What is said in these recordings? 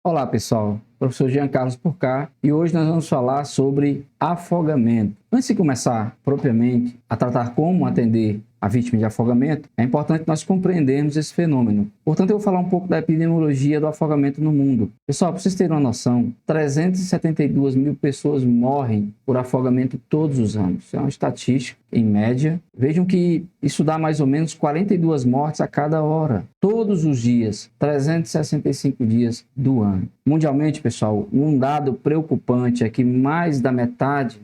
Olá pessoal, professor Jean Carlos por cá e hoje nós vamos falar sobre afogamento. Antes de começar propriamente a tratar como atender a vítima de afogamento, é importante nós compreendermos esse fenômeno. Portanto, eu vou falar um pouco da epidemiologia do afogamento no mundo. Pessoal, para vocês terem uma noção, 372 mil pessoas morrem por afogamento todos os anos. Isso é uma estatística, em média. Vejam que isso dá mais ou menos 42 mortes a cada hora, todos os dias, 365 dias do ano. Mundialmente, pessoal, um dado preocupante é que mais da metade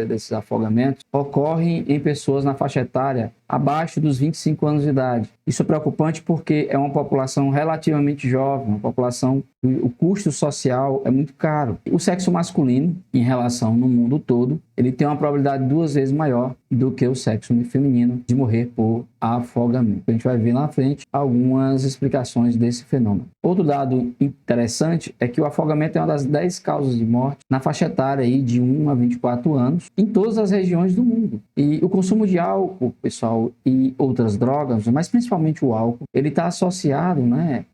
desses afogamentos ocorrem em pessoas na faixa etária abaixo dos 25 anos de idade. Isso é preocupante porque é uma população relativamente jovem, uma população que o custo social é muito caro. O sexo masculino, em relação no mundo todo, ele tem uma probabilidade 2 vezes maior do que o sexo feminino de morrer por afogamento. A gente vai ver na frente algumas explicações desse fenômeno. Outro dado interessante é que o afogamento é uma das 10 causas de morte na faixa etária aí de 1 a 24 anos em todas as regiões do mundo. E o consumo de álcool, pessoal, e outras drogas, mas principalmente o álcool, ele está associado,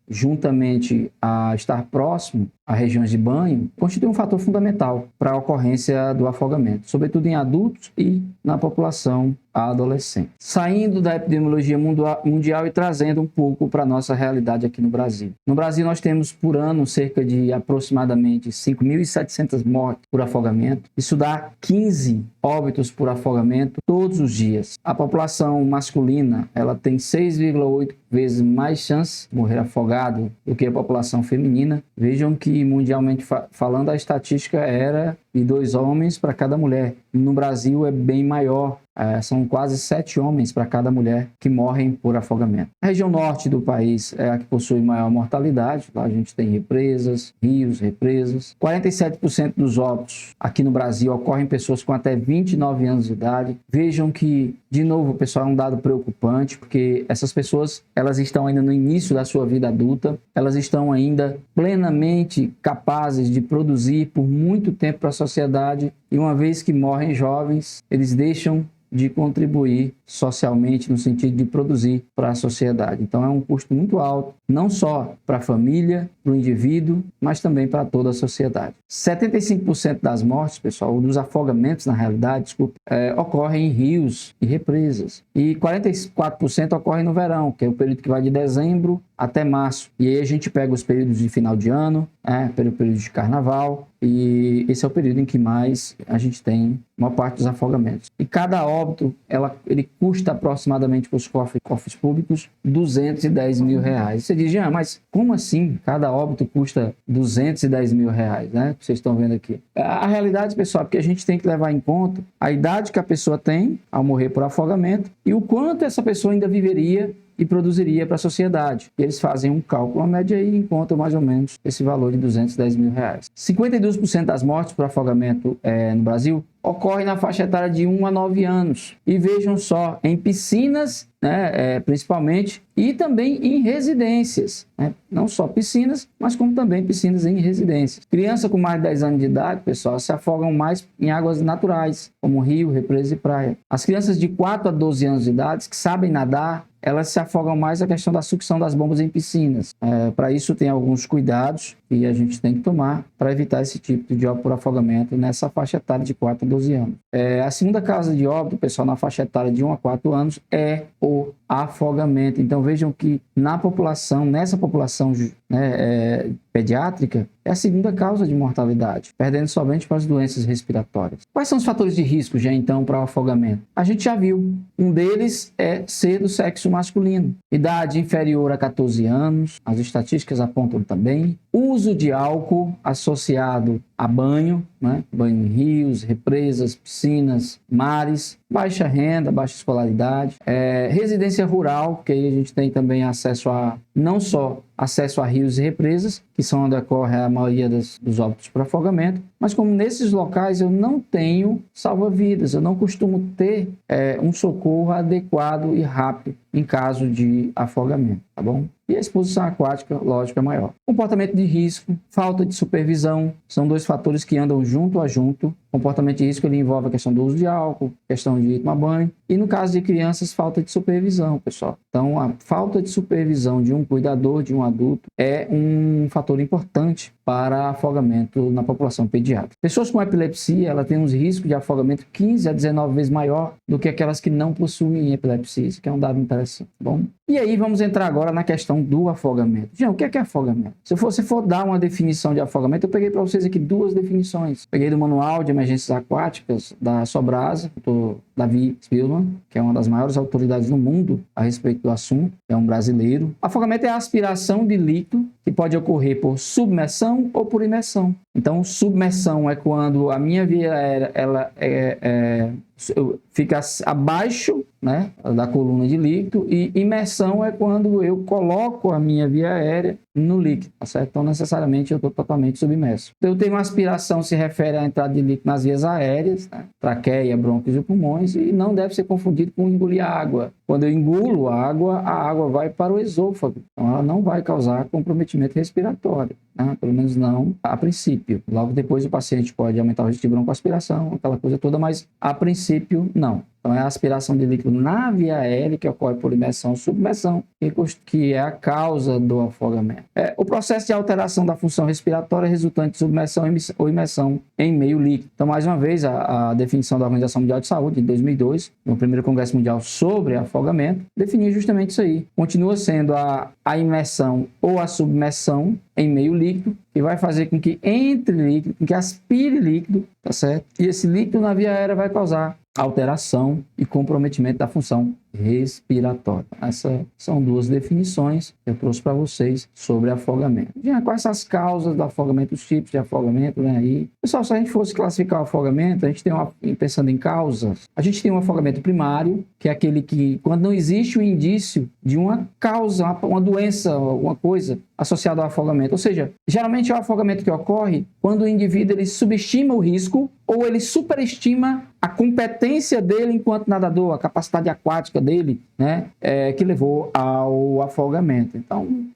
juntamente a estar próximo a regiões de banho, constitui um fator fundamental para a ocorrência do afogamento, sobretudo em adultos e na população adolescente. Saindo da epidemiologia mundial e trazendo um pouco para a nossa realidade aqui no Brasil. No Brasil, nós temos por ano cerca de aproximadamente 5.700 mortes por afogamento. Isso dá 15 óbitos por afogamento todos os dias. A população masculina, ela tem 6,8 vezes mais chance de morrer afogado do que a população feminina. Vejam que, mundialmente falando, a estatística era de 2 homens para cada mulher. No Brasil é bem maior. São quase 7 homens para cada mulher que morrem por afogamento. A região norte do país é a que possui maior mortalidade. Lá a gente tem represas, rios, represas. 47% dos óbitos aqui no Brasil ocorrem em pessoas com até 29 anos de idade. Vejam que, de novo, pessoal, é um dado preocupante, porque essas pessoas, elas estão ainda no início da sua vida adulta, elas estão ainda plenamente capazes de produzir por muito tempo para a sociedade, e uma vez que morrem jovens, eles deixam de contribuir socialmente no sentido de produzir para a sociedade. Então é um custo muito alto, não só para a família, para o indivíduo, mas também para toda a sociedade. 75% das mortes, pessoal, dos afogamentos na realidade, ocorrem em rios e represas. E 44% ocorrem no verão, que é o período que vai de dezembro até março. E aí a gente pega os períodos de final de ano, pelo período de carnaval, e esse é o período em que mais a gente tem uma parte dos afogamentos. E cada óbito, ele custa aproximadamente para os cofres públicos R$210 mil. Você diz, Jean, mas como assim cada óbito custa R$210 mil, Vocês estão vendo aqui. A realidade, pessoal, é que a gente tem que levar em conta a idade que a pessoa tem ao morrer por afogamento e o quanto essa pessoa ainda viveria e produziria para a sociedade. E eles fazem um cálculo, uma média, e encontram mais ou menos esse valor de R$210 mil. 52% das mortes por afogamento no Brasil ocorrem na faixa etária de 1 a 9 anos. E vejam só, em piscinas, principalmente, e também em residências. Não só piscinas, mas como também piscinas em residências. Crianças com mais de 10 anos de idade, pessoal, se afogam mais em águas naturais, como rio, represa e praia. As crianças de 4 a 12 anos de idade, que sabem nadar, elas se afogam mais na questão da sucção das bombas em piscinas. Para isso tem alguns cuidados que a gente tem que tomar para evitar esse tipo de óbito por afogamento nessa faixa etária de 4 a 12 anos. A segunda causa de óbito, pessoal, na faixa etária de 1 a 4 anos é o afogamento. Então vejam que nessa população pediátrica, é a segunda causa de mortalidade, perdendo somente para as doenças respiratórias. Quais são os fatores de risco, já então, para o afogamento? A gente já viu. Um deles é ser do sexo masculino. Idade inferior a 14 anos, as estatísticas apontam também. Uso de álcool associado a banho, banho em rios, represas, piscinas, mares. Baixa renda, baixa escolaridade. Residência rural, que aí a gente tem também acesso não só acesso a rios e represas, que são onde ocorre a maioria dos óbitos por afogamento, mas como nesses locais eu não tenho salva-vidas, eu não costumo ter um socorro adequado e rápido em caso de afogamento, tá bom? E a exposição aquática, lógico, é maior. Comportamento de risco, falta de supervisão, são 2 fatores que andam junto a junto. Comportamento de risco, ele envolve a questão do uso de álcool, questão de tomar banho, e no caso de crianças, falta de supervisão, pessoal. Então, a falta de supervisão de um cuidador, de um adulto, é um fator importante para afogamento na população pediátrica. Pessoas com epilepsia, ela tem uns riscos de afogamento 15 a 19 vezes maior do que aquelas que não possuem epilepsia, isso que é um dado interessante, tá bom? E aí vamos entrar agora na questão do afogamento. Gente, o que é afogamento? Se você for dar uma definição de afogamento, eu peguei para vocês aqui duas definições. Peguei do Manual de Emergências Aquáticas da Sobrasa, do Davi Spillman, que é uma das maiores autoridades no mundo a respeito do assunto, é um brasileiro. Afogamento é a aspiração de líquido que pode ocorrer por submersão ou por imersão. Então, submersão é quando a minha via aérea ela fica abaixo, né, da coluna de líquido, e imersão é quando eu coloco a minha via aérea no líquido, tá certo? Então, necessariamente, eu estou totalmente submerso. Então, eu tenho uma aspiração, se refere à entrada de líquido nas vias aéreas, né? Traqueia, brônquios e pulmões, e não deve ser confundido com engolir água. Quando eu engulo a água vai para o esôfago. Então, ela não vai causar comprometimento respiratório, né? Pelo menos não a princípio. Logo depois, o paciente pode aumentar o risco de broncoaspiração, aquela coisa toda, mas a princípio, não. Então, é a aspiração de líquido na via aérea que ocorre por imersão ou submersão, que é a causa do afogamento. O processo de alteração da função respiratória resultante de submersão ou imersão em meio líquido. Então, mais uma vez, a definição da Organização Mundial de Saúde, de 2002, no primeiro Congresso Mundial sobre afogamento, definiu justamente isso aí. Continua sendo a imersão ou a submersão em meio líquido, que vai fazer com que entre líquido, com que aspire líquido, tá certo? E esse líquido na via aérea vai causar alteração e comprometimento da função respiratória. Essas são duas definições que eu trouxe para vocês sobre afogamento. Quais são as causas do afogamento, os tipos de afogamento, né? Aí, pessoal, se a gente fosse classificar o afogamento, a gente tem pensando em causas, a gente tem um afogamento primário, que é aquele que, quando não existe o indício de uma causa, uma doença, alguma coisa associada ao afogamento. Ou seja, geralmente é o afogamento que ocorre quando o indivíduo ele subestima o risco ou ele superestima a competência dele enquanto nadador, a capacidade aquática dele, né, que levou ao afogamento. Então,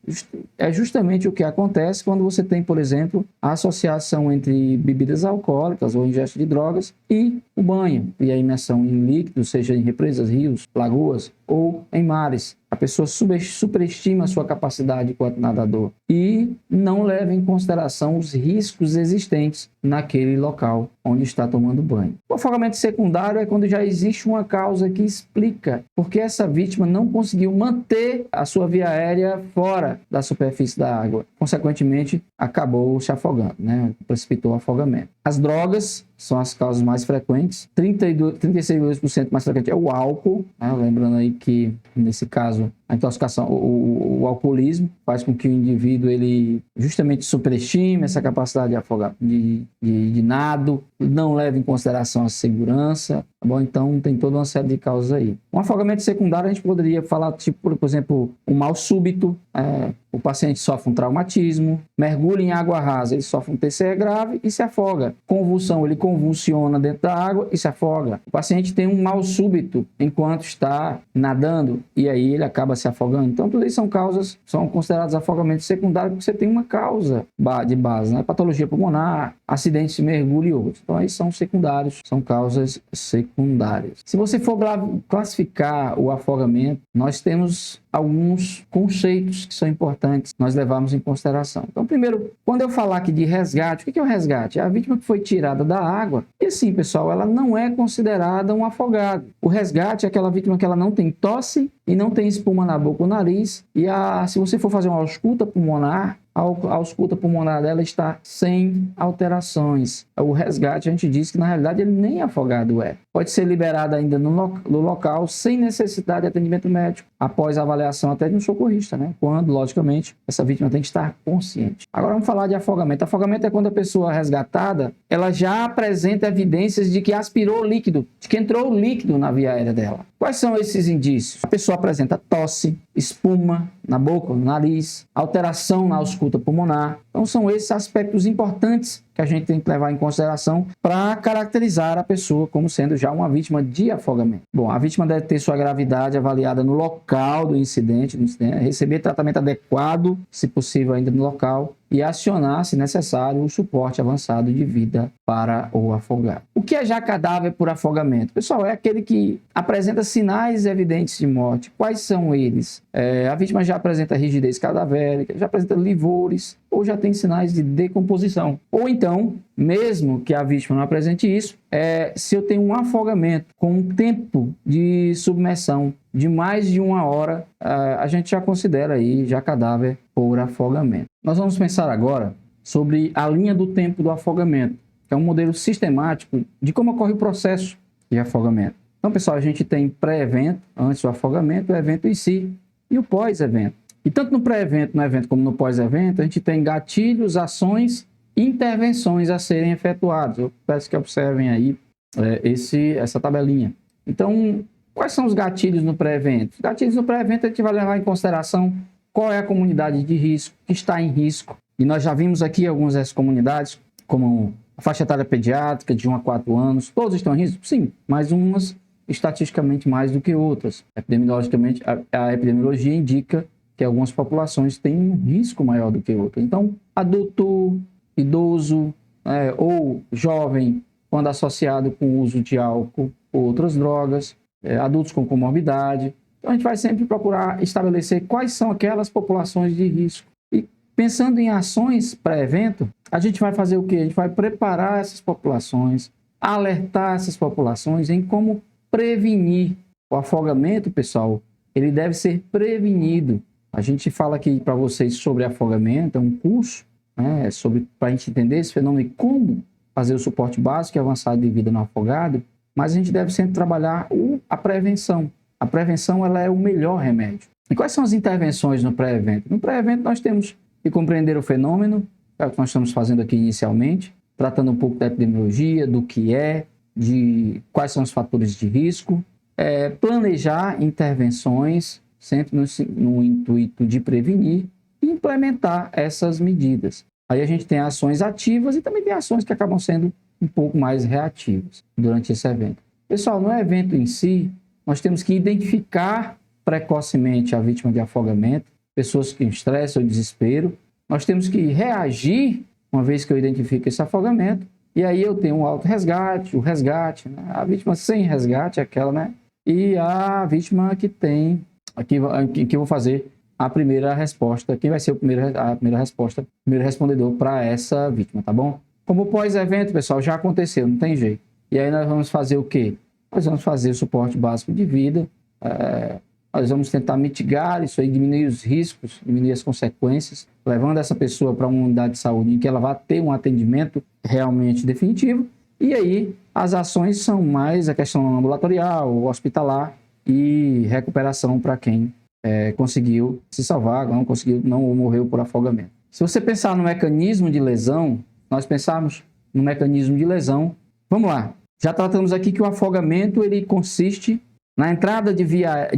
é justamente o que acontece quando você tem, por exemplo, a associação entre bebidas alcoólicas ou ingesta de drogas e o banho, e a imersão em líquidos, seja em represas, rios, lagoas ou em mares. A pessoa superestima a sua capacidade enquanto nadador e não leva em consideração os riscos existentes naquele local onde está tomando banho. O afogamento secundário é quando já existe uma causa que explica porque essa vítima não conseguiu manter a sua via aérea fora da superfície da água. Consequentemente, acabou se afogando, né? Precipitou o afogamento. As drogas são as causas mais frequentes. 36% mais frequente é o álcool, né? Lembrando aí que, nesse caso, a intoxicação, o alcoolismo faz com que o indivíduo ele justamente superestime essa capacidade de afogar, de nado, não leve em consideração a segurança, tá bom? Então tem toda uma série de causas aí. Um afogamento secundário a gente poderia falar, tipo, por exemplo, um mal súbito, o paciente sofre um traumatismo, mergulha em água rasa, ele sofre um TCE grave e se afoga. Convulsão, ele convulsiona dentro da água e se afoga. O paciente tem um mal súbito enquanto está nadando e aí ele acaba se afogando. Então, tudo isso são considerados afogamentos secundários porque você tem uma causa de base, né? Patologia pulmonar, acidentes de mergulho e outros. Então, aí são secundários, são causas secundárias. Se você for classificar o afogamento, nós temos alguns conceitos que são importantes nós levarmos em consideração. Então, primeiro, quando eu falar aqui de resgate, o que é o resgate? É a vítima que foi tirada da água. E assim, pessoal, ela não é considerada um afogado. O resgate é aquela vítima que ela não tem tosse e não tem espuma na boca ou nariz. E se você for fazer uma ausculta pulmonar, a ausculta pulmonar dela está sem alterações. O resgate, a gente diz que na realidade ele nem afogado é. Pode ser liberado ainda no local sem necessidade de atendimento médico, após a avaliação até de um socorrista, né? Quando, logicamente, essa vítima tem que estar consciente. Agora vamos falar de afogamento. Afogamento é quando a pessoa resgatada, ela já apresenta evidências de que aspirou líquido, de que entrou líquido na via aérea dela. Quais são esses indícios? A pessoa apresenta tosse, espuma na boca, no nariz, alteração na ausculta pulmonar. Então são esses aspectos importantes que a gente tem que levar em consideração para caracterizar a pessoa como sendo já uma vítima de afogamento. Bom, a vítima deve ter sua gravidade avaliada no local do incidente, receber tratamento adequado, se possível ainda no local, e acionar, se necessário, o suporte avançado de vida para o afogado. O que é já cadáver por afogamento? Pessoal, é aquele que apresenta sinais evidentes de morte. Quais são eles? A vítima já apresenta rigidez cadavérica, já apresenta livores, ou já tem sinais de decomposição. Ou então, mesmo que a vítima não apresente isso, se eu tenho um afogamento com um tempo de submersão de mais de 1 hora, a gente já considera aí já cadáver por afogamento. Nós vamos pensar agora sobre a linha do tempo do afogamento, que é um modelo sistemático de como ocorre o processo de afogamento. Então, pessoal, a gente tem pré-evento, antes do afogamento, o evento em si e o pós-evento. E tanto no pré-evento, no evento, como no pós-evento, a gente tem gatilhos, ações e intervenções a serem efetuadas. Eu peço que observem aí essa tabelinha. Então, quais são os gatilhos no pré-evento? Os gatilhos no pré-evento a gente vai levar em consideração qual é a comunidade de risco, que está em risco. E nós já vimos aqui algumas dessas comunidades, como a faixa etária pediátrica de 1 a 4 anos. Todos estão em risco? Sim, mas umas estatisticamente mais do que outras. Epidemiologicamente, a epidemiologia indica que algumas populações têm um risco maior do que outras. Então, adulto, idoso ou jovem, quando associado com o uso de álcool ou outras drogas, adultos com comorbidade. Então, a gente vai sempre procurar estabelecer quais são aquelas populações de risco. E pensando em ações pré-evento, a gente vai fazer o quê? A gente vai preparar essas populações, alertar essas populações em como prevenir. O afogamento, pessoal, ele deve ser prevenido. A gente fala aqui para vocês sobre afogamento, é um curso, para a gente entender esse fenômeno e como fazer o suporte básico e avançado de vida no afogado, mas a gente deve sempre trabalhar a prevenção. A prevenção ela é o melhor remédio. E quais são as intervenções no pré-evento? No pré-evento nós temos que compreender o fenômeno, é o que nós estamos fazendo aqui inicialmente, tratando um pouco da epidemiologia, do que de quais são os fatores de risco, planejar intervenções, sempre no intuito de prevenir e implementar essas medidas. Aí a gente tem ações ativas e também tem ações que acabam sendo um pouco mais reativas durante esse evento. Pessoal, no evento em si, nós temos que identificar precocemente a vítima de afogamento, pessoas que estresse ou desespero. Nós temos que reagir uma vez que eu identifico esse afogamento, e aí eu tenho um auto-resgate, o resgate, né? A vítima sem resgate é aquela, e a vítima que tem, que eu vou fazer a primeira resposta, quem vai ser a primeira resposta, o primeiro respondedor para essa vítima, tá bom? Como pós-evento, pessoal, já aconteceu, não tem jeito. E aí nós vamos fazer o quê? Nós vamos fazer o suporte básico de vida, nós vamos tentar mitigar isso aí, diminuir os riscos, diminuir as consequências, levando essa pessoa para uma unidade de saúde em que ela vai ter um atendimento realmente definitivo. E aí as ações são mais a questão ambulatorial, hospitalar e recuperação para quem conseguiu se salvar, não morreu por afogamento. Se você pensar no mecanismo de lesão, nós pensarmos no mecanismo de lesão, vamos lá. Já tratamos aqui que o afogamento ele consiste na entrada de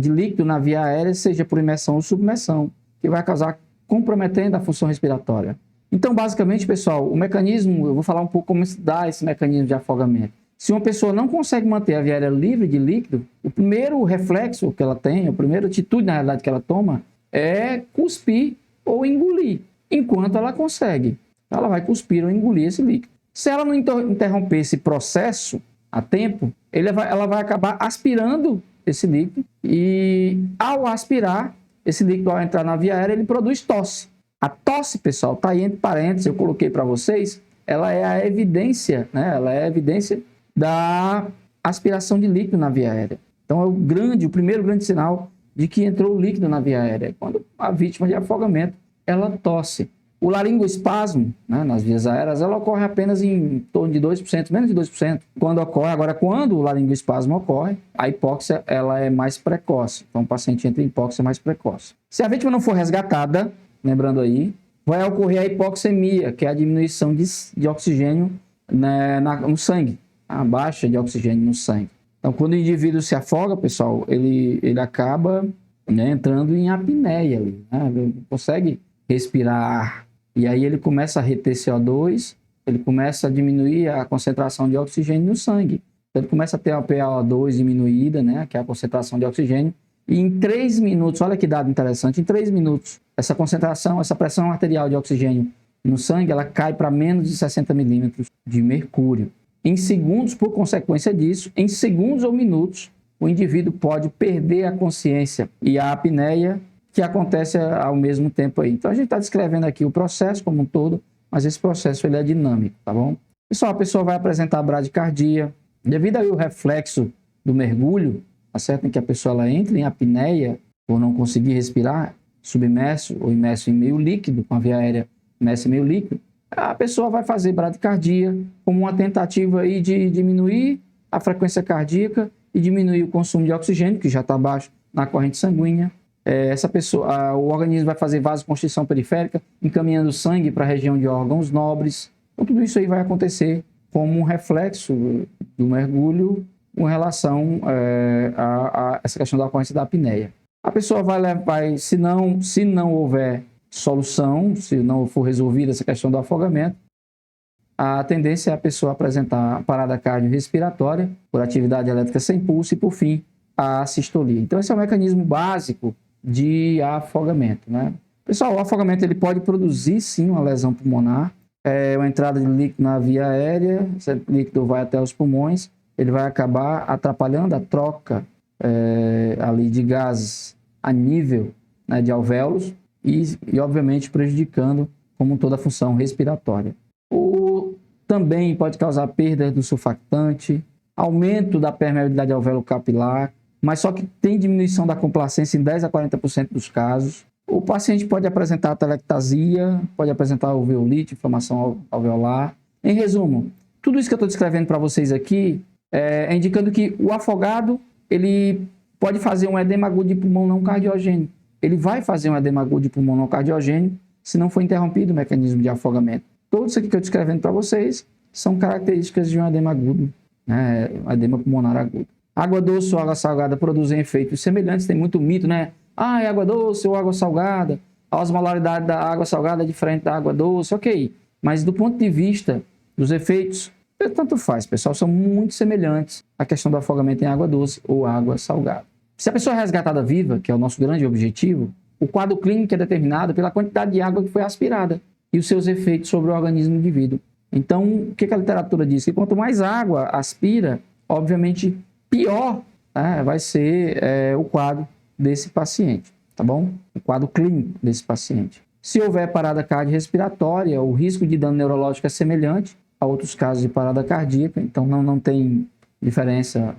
líquido na via aérea, seja por imersão ou submersão, que vai causar comprometendo a função respiratória. Então, basicamente, pessoal, o mecanismo, eu vou falar um pouco como se dá esse mecanismo de afogamento. Se uma pessoa não consegue manter a via aérea livre de líquido, o primeiro reflexo que ela tem, a primeira atitude, na realidade, que ela toma é cuspir ou engolir, enquanto ela consegue. Ela vai cuspir ou engolir esse líquido. Se ela não interromper esse processo a tempo, ela vai acabar aspirando esse líquido e, ao aspirar, esse líquido, ao entrar na via aérea, ele produz tosse. A tosse, pessoal, está aí entre parênteses, eu coloquei para vocês, ela é a evidência, ela é a evidência da aspiração de líquido na via aérea. Então, é o primeiro grande sinal de que entrou líquido na via aérea. Quando a vítima de afogamento, ela tosse. O laringoespasmo, nas vias aéreas, ela ocorre apenas em torno de 2%, menos de 2%. Quando o laringoespasmo ocorre, a hipóxia ela é mais precoce. Então, o paciente entra em hipóxia mais precoce. Se a vítima não for resgatada, lembrando aí, vai ocorrer a hipoxemia, que é a diminuição de oxigênio no sangue, a baixa de oxigênio no sangue. Então, quando o indivíduo se afoga, pessoal, ele acaba entrando em apneia ali, ele não consegue respirar ar. E aí ele começa a reter CO2, ele começa a diminuir a concentração de oxigênio no sangue. Então, ele começa a ter a PaO2 diminuída, que é a concentração de oxigênio. E em 3 minutos, olha que dado interessante, em 3 minutos, essa concentração, essa pressão arterial de oxigênio no sangue, ela cai para menos de 60 milímetros de mercúrio. Em segundos, por consequência disso, em segundos ou minutos, o indivíduo pode perder a consciência e a apneia, que acontece ao mesmo tempo aí. Então, a gente está descrevendo aqui o processo como um todo, mas esse processo ele é dinâmico, tá bom? Pessoal, a pessoa vai apresentar bradicardia, devido ao reflexo do mergulho, tá certo? Em que a pessoa ela entra em apneia, por não conseguir respirar, submerso ou imerso em meio líquido, com a via aérea imersa em meio líquido, a pessoa vai fazer bradicardia como uma tentativa aí de diminuir a frequência cardíaca e diminuir o consumo de oxigênio, que já está baixo na corrente sanguínea. Essa pessoa, o organismo vai fazer vasoconstrição periférica, encaminhando sangue para a região de órgãos nobres. Então, tudo isso aí vai acontecer como um reflexo do mergulho com relação a essa questão da ocorrência da apneia. A pessoa vai se não houver solução, se não for resolvida essa questão do afogamento, a tendência é a pessoa apresentar parada cardiorrespiratória por atividade elétrica sem pulso e, por fim, a assistolia. Então, esse é o mecanismo básico de afogamento, né? Pessoal, o afogamento ele pode produzir, sim, uma lesão pulmonar, uma entrada de líquido na via aérea, esse líquido vai até os pulmões, ele vai acabar atrapalhando a troca ali de gases a nível, né, de alvéolos e, obviamente, prejudicando como toda a função respiratória. Também pode causar perda do surfactante, aumento da permeabilidade alvéolo capilar, mas só que tem diminuição da complacência em 10 a 40% dos casos. O paciente pode apresentar atelectasia, pode apresentar alveolite, inflamação alveolar. Em resumo, tudo isso que eu estou descrevendo para vocês aqui é indicando que o afogado ele pode fazer um edema agudo de pulmão não cardiogênico. Ele vai fazer um edema agudo de pulmão não cardiogênico se não for interrompido o mecanismo de afogamento. Tudo isso aqui que eu estou descrevendo para vocês são características de um edema agudo, né? Um edema pulmonar agudo. Água doce ou água salgada produzem efeitos semelhantes, tem muito mito, né? É água doce ou água salgada, a osmolaridade da água salgada é diferente da água doce, ok. Mas do ponto de vista dos efeitos, tanto faz, pessoal, são muito semelhantes à questão do afogamento em água doce ou água salgada. Se a pessoa é resgatada viva, que é o nosso grande objetivo, o quadro clínico é determinado pela quantidade de água que foi aspirada e os seus efeitos sobre o organismo do indivíduo. Então, o que a literatura diz? Que quanto mais água aspira, obviamente, pior vai ser o quadro desse paciente, tá bom? O quadro clínico desse paciente. Se houver parada cardiorrespiratória, o risco de dano neurológico é semelhante a outros casos de parada cardíaca, então não tem muita diferença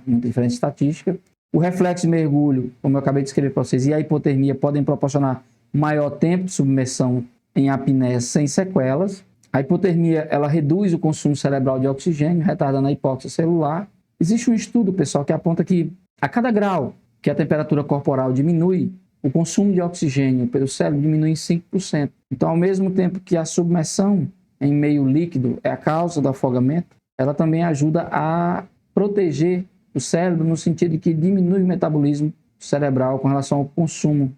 estatística. O reflexo de mergulho, como eu acabei de escrever para vocês, e a hipotermia podem proporcionar maior tempo de submersão em apneia sem sequelas. A hipotermia, ela reduz o consumo cerebral de oxigênio, retardando a hipóxia celular. Existe um estudo, pessoal, que aponta que a cada grau que a temperatura corporal diminui, o consumo de oxigênio pelo cérebro diminui em 5%. Então, ao mesmo tempo que a submersão em meio líquido é a causa do afogamento, ela também ajuda a proteger o cérebro no sentido de que diminui o metabolismo cerebral com relação ao consumo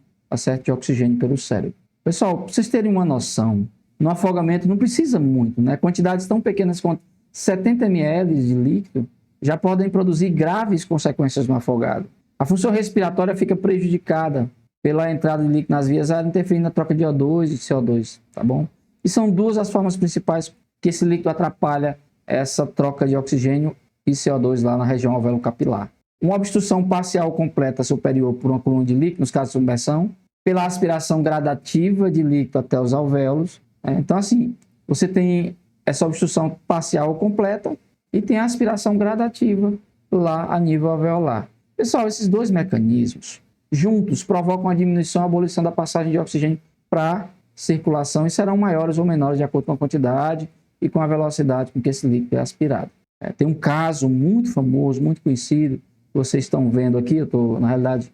de oxigênio pelo cérebro. Pessoal, para vocês terem uma noção, no afogamento não precisa muito, né? Quantidades tão pequenas quanto 70 ml de líquido já podem produzir graves consequências no afogado. A função respiratória fica prejudicada pela entrada de líquido nas vias aéreas, interferindo na troca de O2 e de CO2, tá bom? E são duas as formas principais que esse líquido atrapalha essa troca de oxigênio e CO2 lá na região alvéolo capilar. Uma obstrução parcial ou completa superior por uma coluna de líquido, nos casos de submersão, pela aspiração gradativa de líquido até os alvéolos. Então, assim, você tem essa obstrução parcial ou completa e tem a aspiração gradativa lá a nível alveolar. Pessoal, esses dois mecanismos juntos provocam a diminuição ou abolição da passagem de oxigênio para circulação e serão maiores ou menores de acordo com a quantidade e com a velocidade com que esse líquido é aspirado. Tem um caso muito famoso, muito conhecido, que vocês estão vendo aqui, na realidade,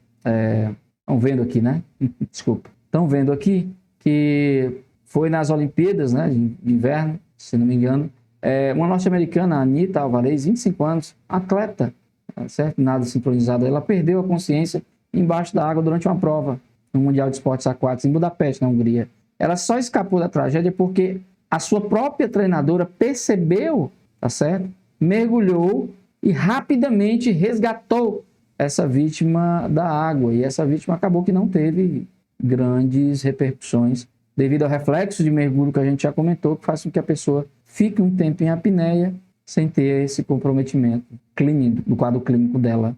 estão vendo aqui, né? Desculpa. Estão vendo aqui que foi nas Olimpíadas, né, de inverno, se não me engano, uma norte-americana, a Anita Alvarez, 25 anos, atleta, certo? Nada sincronizado, ela perdeu a consciência embaixo da água durante uma prova no Mundial de Esportes Aquáticos em Budapeste, na Hungria. Ela só escapou da tragédia porque a sua própria treinadora percebeu, tá certo? Mergulhou e rapidamente resgatou essa vítima da água. E essa vítima acabou que não teve grandes repercussões devido ao reflexo de mergulho que a gente já comentou, que faz com que a pessoa fique um tempo em apneia sem ter esse comprometimento clínico, do quadro clínico dela,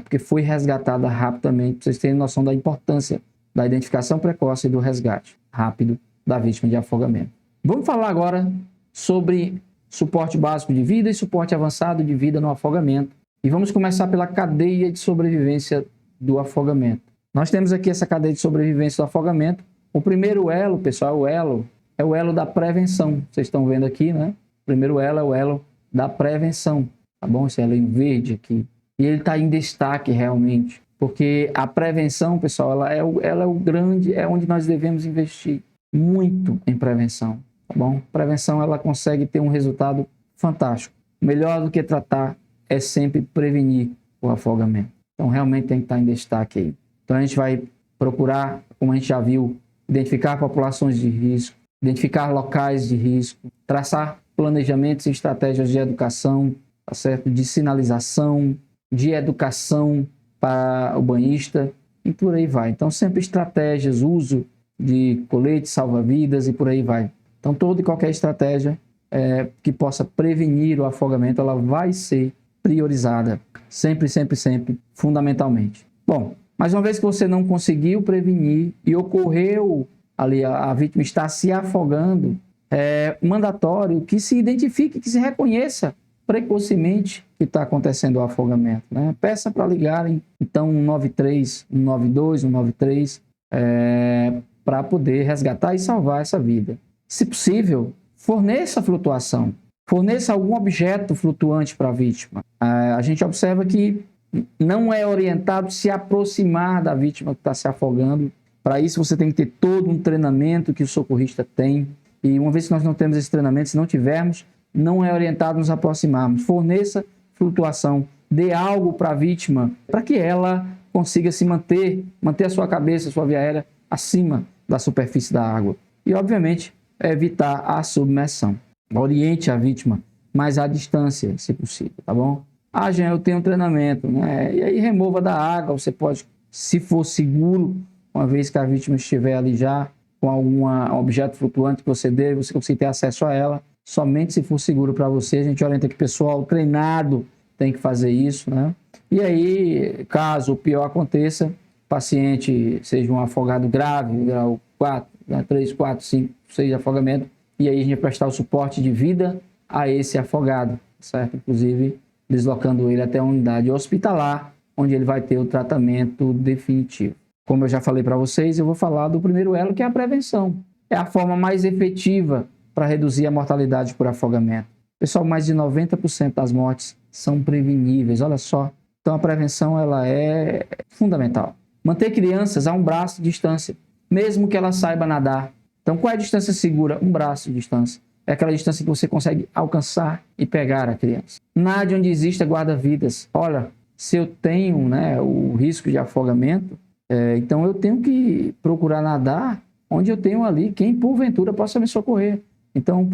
porque foi resgatada rapidamente, para vocês terem noção da importância da identificação precoce e do resgate rápido da vítima de afogamento. Vamos falar agora sobre suporte básico de vida e suporte avançado de vida no afogamento. E vamos começar pela cadeia de sobrevivência do afogamento. Nós temos aqui essa cadeia de sobrevivência do afogamento. O primeiro elo, pessoal, é o elo da prevenção. Vocês estão vendo aqui, né? O primeiro elo é o elo da prevenção, tá bom? Esse elo em verde aqui. E ele está em destaque realmente, porque a prevenção, pessoal, ela é o grande, é onde nós devemos investir muito em prevenção, tá bom? Prevenção, ela consegue ter um resultado fantástico. Melhor do que tratar é sempre prevenir o afogamento. Então, realmente tem que estar em destaque aí. Então, a gente vai procurar, como a gente já viu, identificar populações de risco, identificar locais de risco, traçar planejamentos e estratégias de educação, tá certo? De sinalização, de educação para o banhista e por aí vai. Então, sempre estratégias, uso de colete, salva-vidas e por aí vai. Então, toda e qualquer estratégia que possa prevenir o afogamento, ela vai ser priorizada. Sempre, sempre, sempre, fundamentalmente. Bom, mas uma vez que você não conseguiu prevenir e ocorreu ali, a vítima está se afogando, é mandatório que se identifique, que se reconheça precocemente que está acontecendo o afogamento, né? Peça para ligarem, então, 193, 192, 193, para poder resgatar e salvar essa vida. Se possível, forneça flutuação, forneça algum objeto flutuante para a vítima. A gente observa que não é orientado se aproximar da vítima que está se afogando. Para isso, você tem que ter todo um treinamento que o socorrista tem. E uma vez que nós não temos esse treinamento, se não tivermos, não é orientado nos aproximarmos. Forneça flutuação, dê algo para a vítima, para que ela consiga se manter a sua cabeça, a sua via aérea acima da superfície da água. E, obviamente, evitar a submersão. Oriente a vítima, mas à distância, se possível, tá bom? Jean, eu tenho um treinamento, né? E aí remova da água, você pode, se for seguro, uma vez que a vítima estiver ali já com algum objeto flutuante que você dê, você conseguir ter acesso a ela, somente se for seguro para você. A gente orienta que o pessoal treinado tem que fazer isso, né? E aí, caso o pior aconteça, o paciente seja um afogado grave, grau 4, 3, 4, 5, 6 de afogamento, e aí a gente vai prestar o suporte de vida a esse afogado, certo? Inclusive, deslocando ele até a unidade hospitalar, onde ele vai ter o tratamento definitivo. Como eu já falei para vocês, eu vou falar do primeiro elo, que é a prevenção. É a forma mais efetiva para reduzir a mortalidade por afogamento. Pessoal, mais de 90% das mortes são preveníveis, olha só. Então, a prevenção ela é fundamental. Manter crianças a um braço de distância, mesmo que ela saiba nadar. Então, qual é a distância segura? Um braço de distância. É aquela distância que você consegue alcançar e pegar a criança. Nade onde exista guarda-vidas. Olha, se eu tenho, o risco de afogamento, então eu tenho que procurar nadar onde eu tenho ali quem porventura possa me socorrer. Então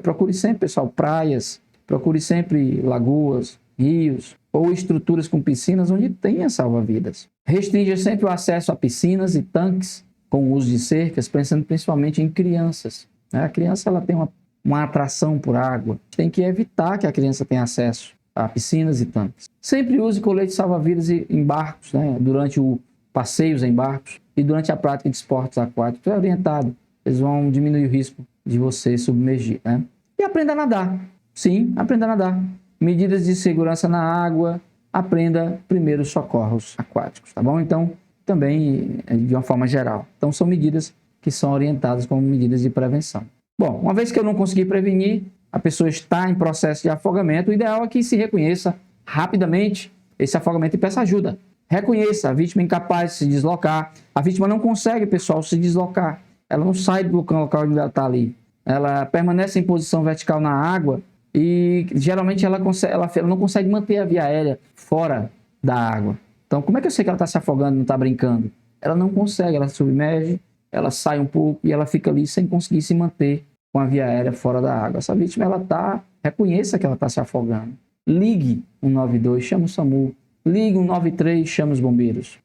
procure sempre, pessoal, praias, procure sempre lagoas, rios ou estruturas com piscinas onde tenha salva-vidas. Restrinja sempre o acesso a piscinas e tanques com o uso de cercas, pensando principalmente em crianças. A criança ela tem uma atração por água. Tem que evitar que a criança tenha acesso a piscinas e tanques. Sempre use colete salva-vidas em barcos, durante o passeios em barcos e durante a prática de esportes aquáticos. É orientado. Eles vão diminuir o risco de você submergir. E aprenda a nadar. Sim, aprenda a nadar. Medidas de segurança na água. Aprenda primeiros socorros aquáticos, tá bom? Então, também de uma forma geral. Então, são medidas que são orientadas como medidas de prevenção. Bom, uma vez que eu não consegui prevenir, a pessoa está em processo de afogamento, o ideal é que se reconheça rapidamente esse afogamento e peça ajuda. Reconheça a vítima incapaz de se deslocar. A vítima não consegue, pessoal, se deslocar. Ela não sai do local onde ela está ali. Ela permanece em posição vertical na água e geralmente ela não consegue manter a via aérea fora da água. Então, como é que eu sei que ela está se afogando, não está brincando? Ela não consegue, ela se submerge, ela sai um pouco e ela fica ali sem conseguir se manter com a via aérea fora da água. Essa vítima, reconheça que ela está se afogando. Ligue 192, chama o SAMU. Ligue 193, chama os bombeiros.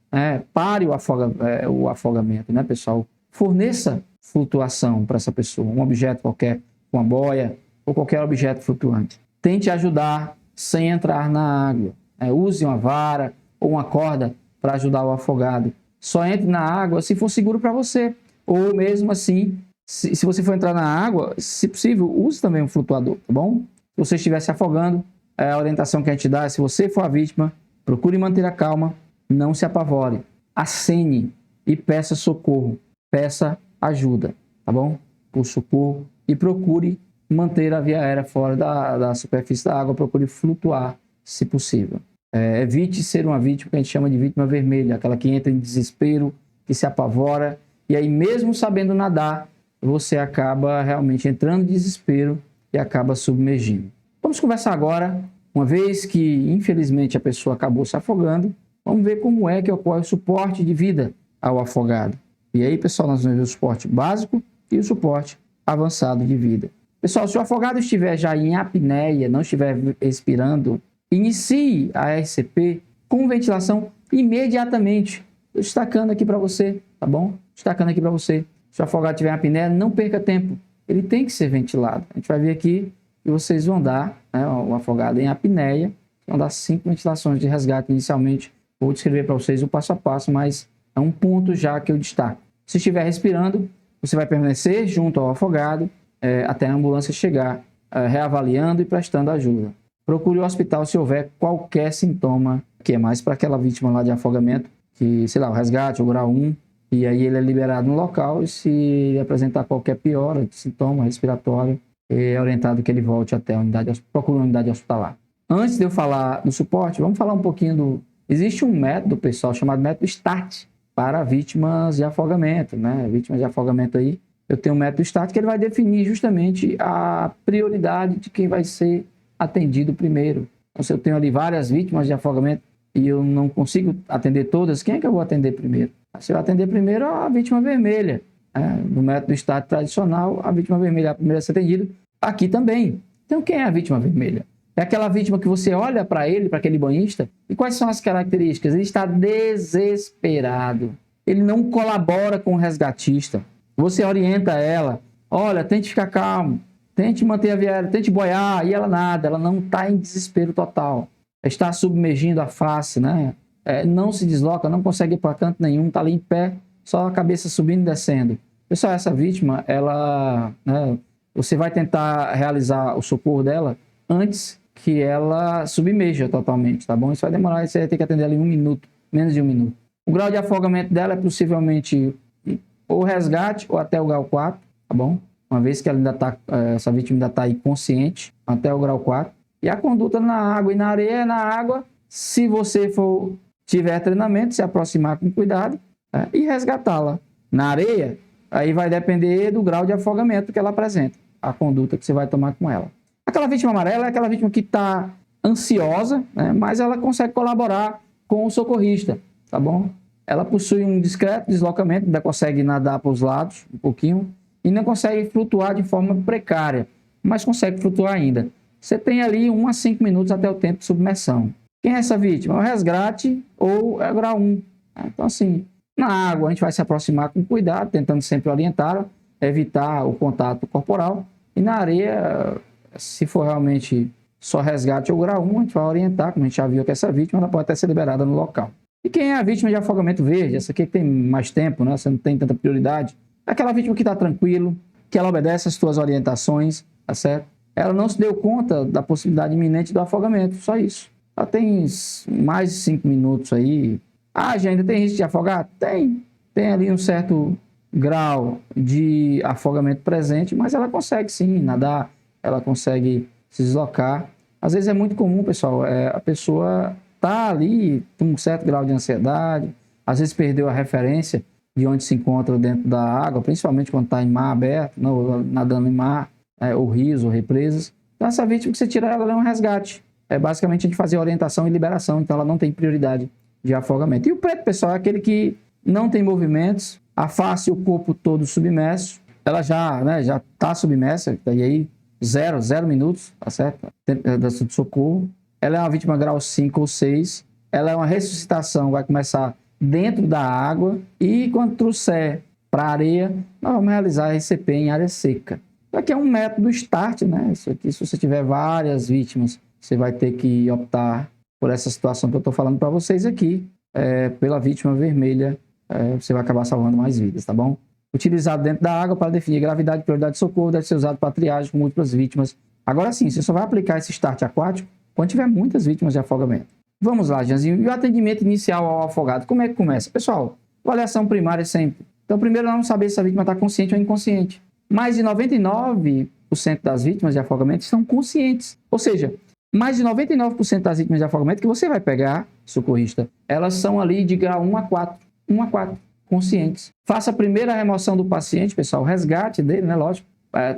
Pare o afogamento, pessoal? Forneça flutuação para essa pessoa, um objeto qualquer, uma boia ou qualquer objeto flutuante. Tente ajudar sem entrar na água. Use uma vara ou uma corda para ajudar o afogado. Só entre na água se for seguro para você. Ou mesmo assim, se você for entrar na água, se possível, use também um flutuador, tá bom? Se você estiver se afogando, a orientação que a gente dá é, se você for a vítima, procure manter a calma, não se apavore, acene e peça socorro, peça ajuda, tá bom? Por socorro, e procure manter a via aérea fora da superfície da água, procure flutuar, se possível. Evite ser uma vítima que a gente chama de vítima vermelha, aquela que entra em desespero, que se apavora, e aí mesmo sabendo nadar, você acaba realmente entrando em desespero e acaba submergindo. Vamos conversar agora, uma vez que infelizmente a pessoa acabou se afogando, vamos ver como é que ocorre o suporte de vida ao afogado. E aí, pessoal, nós vamos ver o suporte básico e o suporte avançado de vida. Pessoal, se o afogado estiver já em apneia, não estiver respirando, inicie a RCP com ventilação imediatamente. Estou destacando aqui para você, tá bom? Destacando aqui para você. Se o afogado estiver em apneia, não perca tempo. Ele tem que ser ventilado. A gente vai ver aqui que vocês vão dar, o afogado em apneia, vão dar 5 ventilações de resgate inicialmente. Vou descrever para vocês o passo a passo, mas é um ponto já que eu destaco. Se estiver respirando, você vai permanecer junto ao afogado até a ambulância chegar, reavaliando e prestando ajuda. Procure o hospital se houver qualquer sintoma, que é mais para aquela vítima lá de afogamento, que, sei lá, o resgate, o grau 1, e aí ele é liberado no local, e se ele apresentar qualquer piora de sintoma respiratório, é orientado que ele volte até a unidade, procure uma unidade hospitalar. Antes de eu falar do suporte, vamos falar um pouquinho Existe um método, pessoal, chamado método START, para vítimas de afogamento, né? Vítimas de afogamento aí, eu tenho um método START que ele vai definir justamente a prioridade de quem vai ser atendido primeiro. Então, se eu tenho ali várias vítimas de afogamento e eu não consigo atender todas, quem é que eu vou atender primeiro? Se eu atender primeiro a vítima vermelha. No método START tradicional, a vítima vermelha é a primeira a ser atendida. Aqui também. Então, quem é a vítima vermelha? É aquela vítima que você olha para ele, para aquele banhista, e quais são as características? Ele está desesperado. Ele não colabora com o resgatista. Você orienta ela, olha, tente ficar calmo, tente manter a via aérea, tente boiar, e ela nada, ela não está em desespero total. Está submergindo a face, né? Não se desloca, não consegue ir para canto nenhum, está ali em pé, só a cabeça subindo e descendo. Pessoal, essa vítima, você vai tentar realizar o socorro dela antes que ela submerja totalmente, tá bom? Isso vai demorar, você vai ter que atender ela em 1 minuto, menos de 1 minuto. O grau de afogamento dela é possivelmente ou resgate ou até o grau 4, tá bom? Uma vez que ela essa vítima ainda está inconsciente, até o grau 4. E a conduta na água e na areia, na água, se você tiver treinamento, se aproximar com cuidado e resgatá-la. Na areia, aí vai depender do grau de afogamento que ela apresenta, a conduta que você vai tomar com ela. Aquela vítima amarela é aquela vítima que está ansiosa, né, mas ela consegue colaborar com o socorrista, tá bom? Ela possui um discreto deslocamento, ainda consegue nadar para os lados um pouquinho e não consegue flutuar de forma precária, mas consegue flutuar ainda. Você tem ali 1 a 5 minutos até o tempo de submersão. Quem é essa vítima? É o resgate ou é o grau 1. Então, assim, na água a gente vai se aproximar com cuidado, tentando sempre orientá-la, evitar o contato corporal. E na areia, se for realmente só resgate ou grau 1, a gente vai orientar, como a gente já viu que essa vítima ela pode até ser liberada no local. E quem é a vítima de afogamento verde? Essa aqui que tem mais tempo, né? Você não tem tanta prioridade. É aquela vítima que está tranquilo, que ela obedece às suas orientações, tá certo? Ela não se deu conta da possibilidade iminente do afogamento, só isso. Ela tem mais de 5 minutos aí. Já ainda tem risco de afogar? Tem. Tem ali um certo grau de afogamento presente, mas ela consegue sim nadar, ela consegue se deslocar. Às vezes é muito comum, pessoal, a pessoa tá ali com um certo grau de ansiedade, às vezes perdeu a referência de onde se encontra dentro da água, principalmente quando está em mar aberto, nadando em mar, ou rios, ou represas. Então, essa vítima que você tira ela é um resgate. Basicamente a gente fazer orientação e liberação, então ela não tem prioridade de afogamento. E o preto, pessoal, é aquele que não tem movimentos, a face e o corpo todo submerso, ela já está submersa, e aí 0 minutos, tá certo? De socorro. Ela é uma vítima grau 5 ou 6, ela é uma ressuscitação, vai começar dentro da água, e quando trouxer para a areia, nós vamos realizar RCP em área seca. Isso aqui é um método START, né? Isso aqui, se você tiver várias vítimas, você vai ter que optar por essa situação que eu estou falando para vocês aqui, pela vítima vermelha, você vai acabar salvando mais vidas, tá bom? Utilizado dentro da água para definir gravidade e prioridade de socorro, deve ser usado para triagem com múltiplas vítimas. Agora sim, você só vai aplicar esse START aquático quando tiver muitas vítimas de afogamento. Vamos lá, Janzinho. E o atendimento inicial ao afogado, como é que começa? Pessoal, avaliação primária sempre. Então, primeiro, nós vamos saber se a vítima está consciente ou inconsciente. Mais de 99% das vítimas de afogamento estão conscientes. Ou seja, mais de 99% das vítimas de afogamento que você vai pegar, socorrista, elas são ali de grau 1 a 4. 1 a 4, conscientes. Faça a primeira remoção do paciente, pessoal, o resgate dele, né, lógico.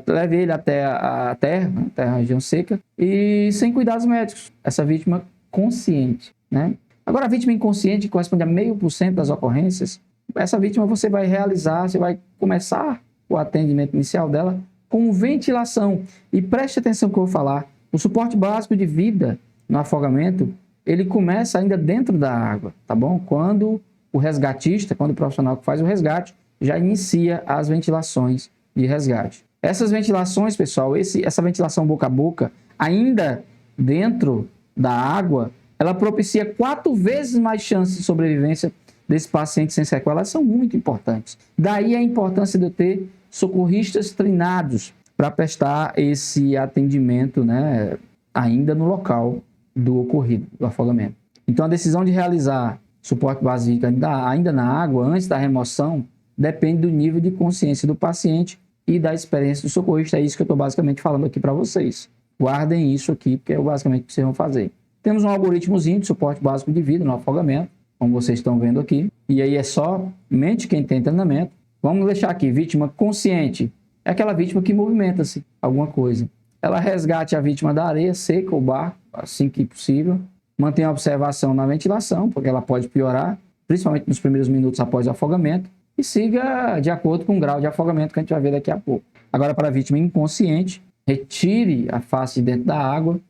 Leve ele até a terra, até a região seca, e sem cuidados médicos. Essa vítima consciente, né? Agora, a vítima inconsciente, que corresponde a 0,5% das ocorrências, essa vítima você vai realizar, você vai começar o atendimento inicial dela com ventilação. E preste atenção no que eu vou falar. O suporte básico de vida no afogamento, ele começa ainda dentro da água, tá bom? Quando o resgatista, quando o profissional que faz o resgate, já inicia as ventilações de resgate. Essas ventilações, pessoal, essa ventilação boca a boca, ainda dentro da água, ela propicia 4 vezes mais chances de sobrevivência desse paciente sem sequela. Elas são muito importantes. Daí a importância de eu ter socorristas treinados para prestar esse atendimento, né, ainda no local do ocorrido, do afogamento. Então, a decisão de realizar suporte básico ainda na água, antes da remoção, depende do nível de consciência do paciente e da experiência do socorrista. É isso que eu estou basicamente falando aqui para vocês. Guardem isso aqui, porque é basicamente o que vocês vão fazer. Temos um algoritmozinho de suporte básico de vida no afogamento, como vocês estão vendo aqui. E aí é somente quem tem treinamento. Vamos deixar aqui, vítima consciente. É aquela vítima que movimenta-se alguma coisa. Ela resgate a vítima da areia seca ou barco, assim que possível. Mantenha a observação na ventilação, porque ela pode piorar, principalmente nos primeiros minutos após o afogamento. E siga de acordo com o grau de afogamento que a gente vai ver daqui a pouco. Agora, para a vítima inconsciente, retire a face de dentro da água,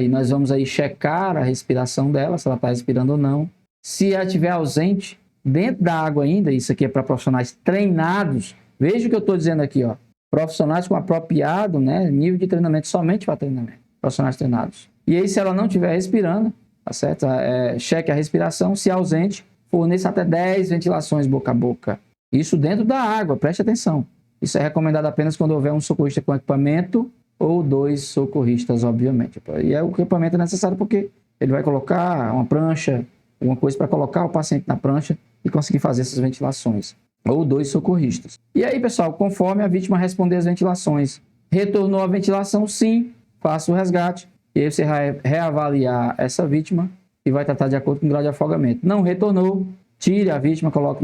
e nós vamos aí checar a respiração dela, se ela está respirando ou não. Se ela estiver ausente, dentro da água ainda, isso aqui é para profissionais treinados. Veja o que eu estou dizendo aqui, ó. Profissionais com apropriado, né, nível de treinamento, somente para treinamento. Profissionais treinados. E aí, se ela não estiver respirando, tá certo? Cheque a respiração. Se ausente, forneça até 10 ventilações boca a boca. Isso dentro da água, preste atenção. Isso é recomendado apenas quando houver um socorrista com equipamento ou 2 socorristas, obviamente. E o equipamento é necessário porque ele vai colocar uma prancha, alguma coisa para colocar o paciente na prancha e conseguir fazer essas ventilações. Ou 2 socorristas. E aí, pessoal, conforme a vítima responder às ventilações, retornou a ventilação, sim, faça o resgate. E aí você vai reavaliar essa vítima e vai tratar de acordo com o grau de afogamento. Não retornou, tire a vítima, coloque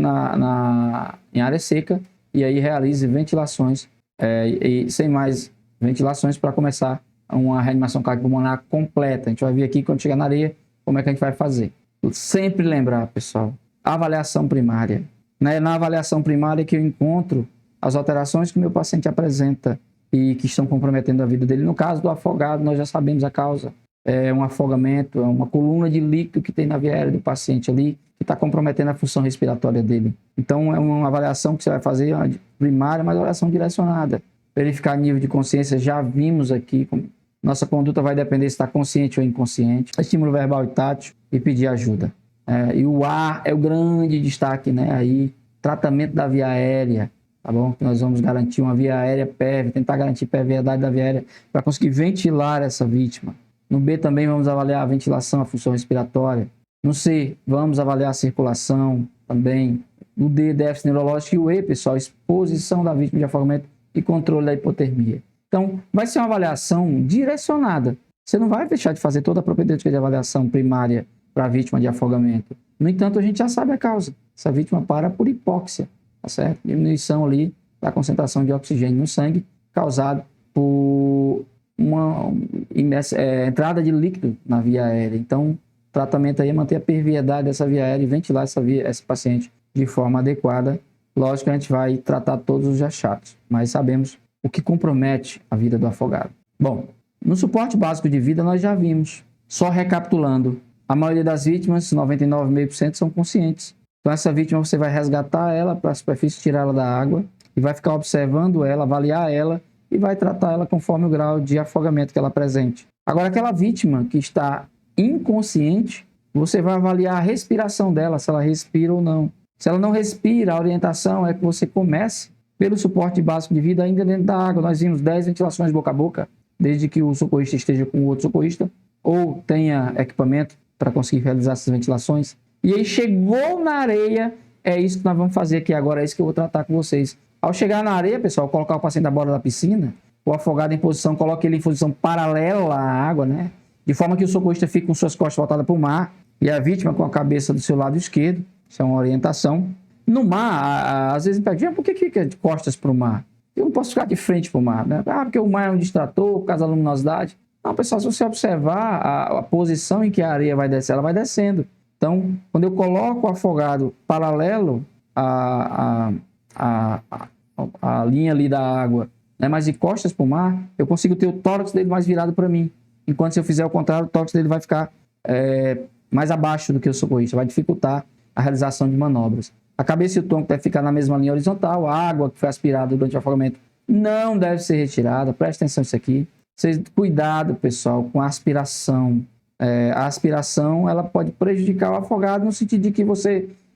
em área seca e aí realize ventilações. E sem mais ventilações para começar uma reanimação cardiopulmonar completa. A gente vai ver aqui quando chegar na areia como é que a gente vai fazer. Sempre lembrar, pessoal, avaliação primária. Na avaliação primária que eu encontro as alterações que o meu paciente apresenta e que estão comprometendo a vida dele. No caso do afogado, nós já sabemos a causa. É um afogamento, é uma coluna de líquido que tem na via aérea do paciente ali, que está comprometendo a função respiratória dele. Então, é uma avaliação que você vai fazer primária, mas avaliação direcionada. Verificar nível de consciência, já vimos aqui. Nossa conduta vai depender se está consciente ou inconsciente. Estímulo verbal e tátil e pedir ajuda. E o ar é o grande destaque, né? Aí, tratamento da via aérea, tá bom? Nós vamos garantir uma via aérea PEV, tentar garantir perviedade da via aérea para conseguir ventilar essa vítima. No B também vamos avaliar a ventilação, a função respiratória. No C, vamos avaliar a circulação também. No D, déficit neurológico. E o E, pessoal, exposição da vítima de afogamento e controle da hipotermia. Então, vai ser uma avaliação direcionada. Você não vai deixar de fazer toda a propedêutica de avaliação primária para a vítima de afogamento. No entanto, a gente já sabe a causa. Essa vítima para por hipóxia, tá certo? Diminuição ali da concentração de oxigênio no sangue causado por uma entrada de líquido na via aérea. Então, o tratamento aí é manter a perviedade dessa via aérea e ventilar esse paciente de forma adequada. Lógico que a gente vai tratar todos os achados, mas sabemos o que compromete a vida do afogado. Bom, no suporte básico de vida nós já vimos. Só recapitulando, a maioria das vítimas, 99,5%, são conscientes. Então essa vítima você vai resgatar ela para a superfície, tirar ela da água e vai ficar observando ela, avaliar ela e vai tratar ela conforme o grau de afogamento que ela apresente. Agora aquela vítima que está inconsciente, você vai avaliar a respiração dela, se ela respira ou não. Se ela não respira, a orientação é que você comece pelo suporte básico de vida ainda dentro da água. Nós vimos 10 ventilações boca a boca, desde que o socorrista esteja com o outro socorrista ou tenha equipamento para conseguir realizar essas ventilações. E aí chegou na areia, é isso que nós vamos fazer aqui agora, é isso que eu vou tratar com vocês. Ao chegar na areia, pessoal, colocar o paciente na borda da piscina, o afogado em posição, coloque ele em posição paralela à água, né? De forma que o socorrista fique com suas costas voltadas para o mar e a vítima com a cabeça do seu lado esquerdo. Isso é uma orientação. No mar, às vezes me perguntam, por que fica de costas para o mar? Eu não posso ficar de frente para o mar, né? Ah, porque o mar é um distrator, por causa da luminosidade. Não, pessoal, se você observar a posição em que a areia vai descer, ela vai descendo. Então, quando eu coloco o afogado paralelo à linha ali da água, né, mas de costas para o mar, eu consigo ter o tórax dele mais virado para mim. Enquanto se eu fizer o contrário, o tórax dele vai ficar mais abaixo do que o socorrista, vai dificultar a realização de manobras. A cabeça e o tronco devem ficar na mesma linha horizontal, a água que foi aspirada durante o afogamento não deve ser retirada, presta atenção nisso aqui. Cuidado, pessoal, com a aspiração. A aspiração ela pode prejudicar o afogado no sentido de que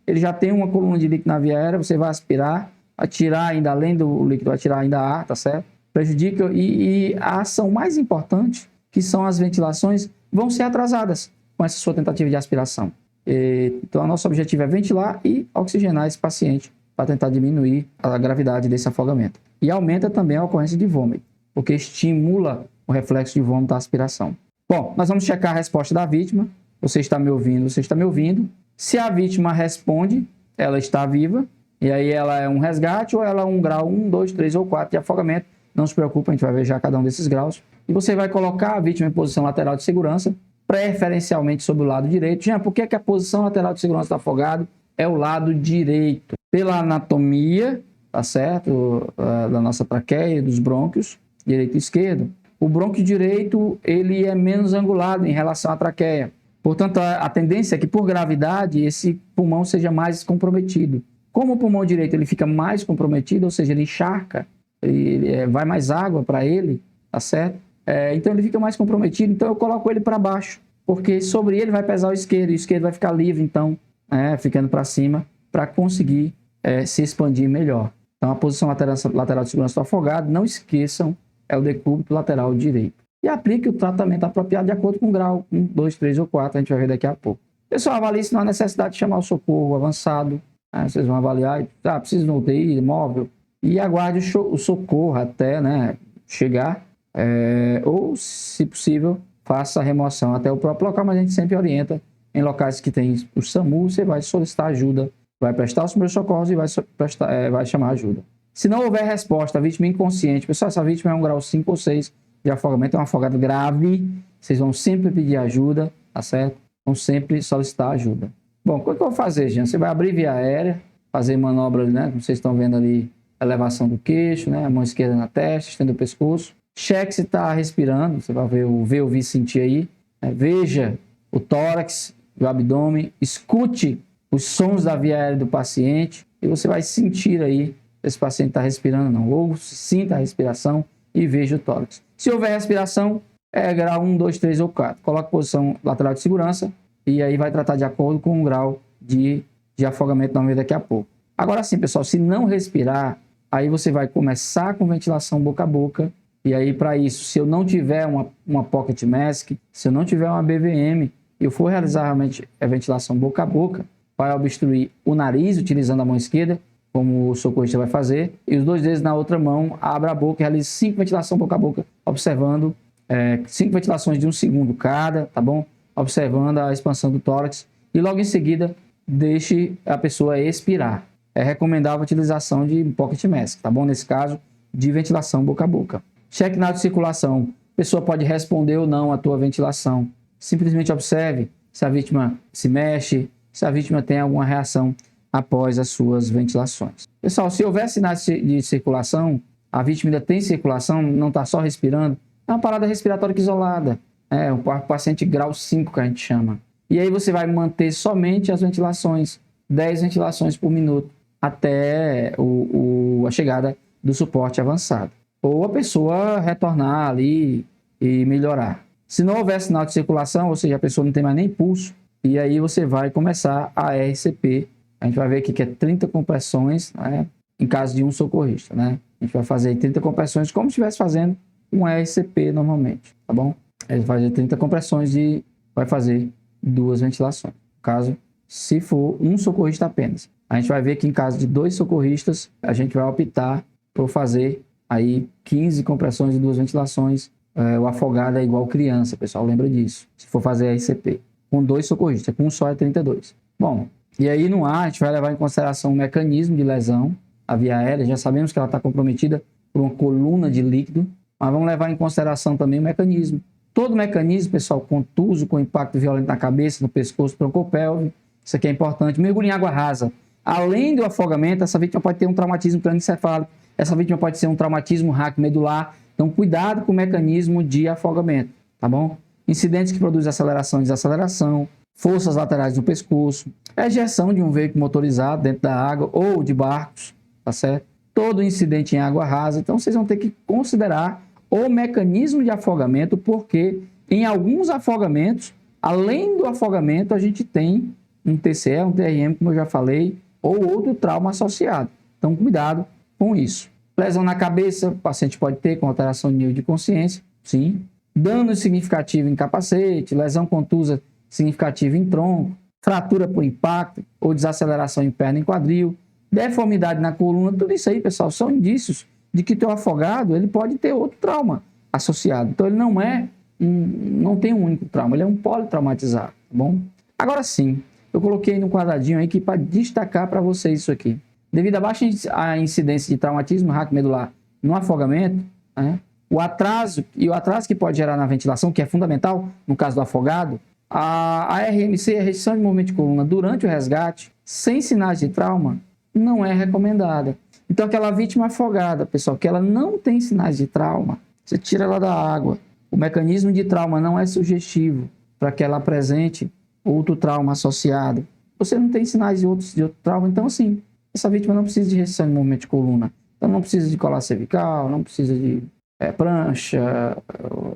ele já tem uma coluna de líquido na via aérea, você vai aspirar, atirar ainda, além do líquido, atirar ainda ar, tá certo? Prejudica e a ação mais importante, que são as ventilações, vão ser atrasadas com essa sua tentativa de aspiração. Então, o nosso objetivo é ventilar e oxigenar esse paciente para tentar diminuir a gravidade desse afogamento. E aumenta também a ocorrência de vômito, porque estimula o reflexo de vômito da aspiração. Bom, nós vamos checar a resposta da vítima. Você está me ouvindo, você está me ouvindo. Se a vítima responde, ela está viva, e aí ela é um resgate ou ela é um grau 1, 2, 3 ou 4 de afogamento. Não se preocupe, a gente vai ver já cada um desses graus. E você vai colocar a vítima em posição lateral de segurança, preferencialmente sobre o lado direito. Jean, por que a posição lateral de segurança do afogado é o lado direito? Pela anatomia, tá certo? Da nossa traqueia, dos brônquios, direito e esquerdo. O brônquio direito, ele é menos angulado em relação à traqueia. Portanto, a tendência é que, por gravidade, esse pulmão seja mais comprometido. Como o pulmão direito ele fica mais comprometido, ou seja, ele encharca, vai mais água para ele, tá certo? Então ele fica mais comprometido, então eu coloco ele para baixo, porque sobre ele vai pesar o esquerdo vai ficar livre, então, ficando para cima, para conseguir se expandir melhor. Então a posição lateral de segurança do afogado, não esqueçam, é o decúbito lateral direito. E aplique o tratamento apropriado de acordo com o grau 1, 2, 3 ou 4, a gente vai ver daqui a pouco. Pessoal, avalie se não há necessidade de chamar o socorro avançado, vocês vão avaliar, precisa de um UTI, móvel, e aguarde o socorro até chegar, ou, se possível, faça a remoção até o próprio local, mas a gente sempre orienta em locais que tem o SAMU, você vai solicitar ajuda, vai prestar os primeiros socorros e vai chamar ajuda. Se não houver resposta, a vítima inconsciente, pessoal, essa vítima é um grau 5 ou 6 de afogamento, é um afogado grave, vocês vão sempre pedir ajuda, tá certo? Vão sempre solicitar ajuda. Bom, o que eu vou fazer, Jean? Você vai abrir via aérea, fazer manobras, né? Como vocês estão vendo ali, elevação do queixo, né? A mão esquerda na testa, estende o pescoço. Cheque se está respirando, você vai ver ouvir, sentir aí. Veja o tórax, o abdômen, escute os sons da via aérea do paciente e você vai sentir aí se esse paciente está respirando ou não. Ou sinta a respiração e veja o tórax. Se houver respiração, é grau 1, 2, 3 ou 4. Coloque posição lateral de segurança e aí vai tratar de acordo com o grau de afogamento, vamos ver daqui a pouco. Agora sim, pessoal, se não respirar, aí você vai começar com ventilação boca a boca. E aí, para isso, se eu não tiver uma pocket mask, se eu não tiver uma BVM, e eu for realizar realmente a ventilação boca a boca, vai obstruir o nariz utilizando a mão esquerda, como o socorrista vai fazer, e os 2 dedos na outra mão, abra a boca e realize 5 ventilações boca a boca, observando 5 ventilações de 1 segundo cada, tá bom? Observando a expansão do tórax, e logo em seguida, deixe a pessoa expirar. É recomendável a utilização de pocket mask, tá bom? Nesse caso, de ventilação boca a boca. Cheque na circulação. A pessoa pode responder ou não à tua ventilação. Simplesmente observe se a vítima se mexe, se a vítima tem alguma reação após as suas ventilações. Pessoal, se houver sinais de circulação, a vítima ainda tem circulação, não está só respirando, é uma parada respiratória isolada. É um paciente grau 5 que a gente chama. E aí você vai manter somente as ventilações 10 ventilações por minuto até a chegada do suporte avançado. Ou a pessoa retornar ali e melhorar. Se não houver sinal de circulação, ou seja, a pessoa não tem mais nem pulso, e aí você vai começar a RCP. A gente vai ver aqui que é 30 compressões, né, em caso de um socorrista, né? A gente vai fazer 30 compressões como se estivesse fazendo um RCP normalmente, tá bom? Ele vai fazer 30 compressões e vai fazer 2 ventilações. No caso, se for um socorrista apenas. A gente vai ver que em caso de 2 socorristas, a gente vai optar por fazer aí 15 compressões e 2 ventilações. O afogado é igual criança, pessoal, lembra disso. Se for fazer RCP. Com 2 socorristas, com um só é 32. Bom, e aí no ar a gente vai levar em consideração o mecanismo de lesão, a via aérea. Já sabemos que ela está comprometida por uma coluna de líquido, mas vamos levar em consideração também o mecanismo. Todo mecanismo, pessoal, contuso, com impacto violento na cabeça, no pescoço, troncopélvico, isso aqui é importante. Mergulho em água rasa. Além do afogamento, essa vítima pode ter um traumatismo crânioencefálico, essa vítima pode ser um traumatismo raquimedular. Então, cuidado com o mecanismo de afogamento, tá bom? Incidentes que produzem aceleração e desaceleração, forças laterais no pescoço, ejeção de um veículo motorizado dentro da água ou de barcos, tá certo? Todo incidente em água rasa. Então, vocês vão ter que considerar o mecanismo de afogamento, porque em alguns afogamentos, além do afogamento, a gente tem um TCE, um TRM, como eu já falei, ou outro trauma associado. Então, cuidado com isso. Lesão na cabeça, o paciente pode ter com alteração de nível de consciência, sim. Dano significativo em capacete, lesão contusa significativa em tronco, fratura por impacto ou desaceleração em perna e quadril, deformidade na coluna, tudo isso aí, pessoal, são indícios de que teu afogado ele pode ter outro trauma associado. Então, ele não tem um único trauma, ele é um politraumatizado, tá bom? Agora sim, eu coloquei no quadradinho aí para destacar para vocês isso aqui. Devido à baixa incidência de traumatismo raquimedular no afogamento, né, o atraso que pode gerar na ventilação, que é fundamental no caso do afogado, a RMC, a restrição de movimento de coluna durante o resgate, sem sinais de trauma, não é recomendada. Então, aquela vítima afogada, pessoal, que ela não tem sinais de trauma, você tira ela da água. O mecanismo de trauma não é sugestivo para que ela apresente outro trauma associado. Você não tem sinais de outro trauma, então, assim, essa vítima não precisa de restrição de movimento de coluna. Então, não precisa de colar cervical, não precisa de prancha,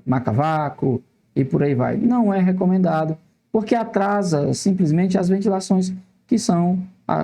maca-vácuo e por aí vai. Não é recomendado, porque atrasa simplesmente as ventilações, que são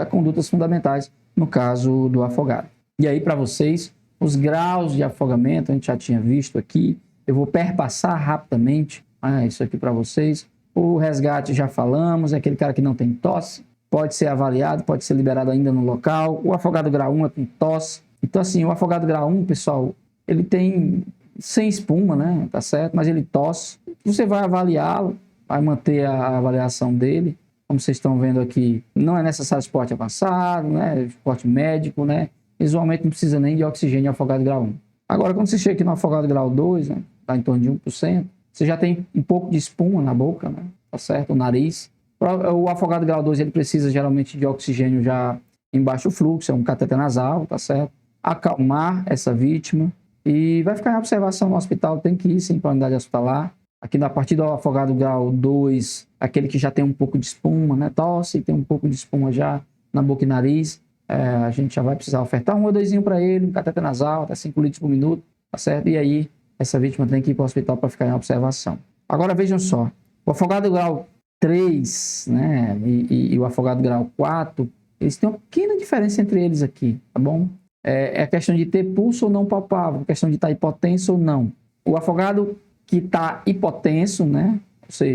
condutas fundamentais no caso do afogado. E aí, para vocês, os graus de afogamento, a gente já tinha visto aqui. Eu vou perpassar rapidamente isso aqui para vocês. O resgate já falamos, é aquele cara que não tem tosse, pode ser avaliado, pode ser liberado ainda no local. O afogado grau 1 é com tosse. Então, assim, o afogado grau 1, pessoal, ele tem sem espuma, né? Tá certo? Mas ele tosse. Você vai avaliá-lo, vai manter a avaliação dele. Como vocês estão vendo aqui, não é necessário esporte avançado, né? Esporte médico, né? Visualmente não precisa nem de oxigênio afogado grau 1. Agora, quando você chega aqui no afogado grau 2, né? Está em torno de 1%, você já tem um pouco de espuma na boca, né? Tá certo? O nariz. O afogado grau 2, ele precisa geralmente de oxigênio já em baixo fluxo, é um cateter nasal, tá certo? Acalmar essa vítima e vai ficar em observação no hospital, tem que ir sim para a unidade hospitalar. Aqui na partir do afogado grau 2, aquele que já tem um pouco de espuma, né? Tosse, tem um pouco de espuma já na boca e nariz, a gente já vai precisar ofertar um O2 para ele, um cateter nasal, até 5 litros por minuto, tá certo? E aí, essa vítima tem que ir para o hospital para ficar em observação. Agora, vejam só, o afogado grau 3, né, e o afogado grau 4, eles têm uma pequena diferença entre eles aqui, tá bom? É a questão de ter pulso ou não palpável, a questão de estar hipotenso ou não. O afogado que está hipotenso, né,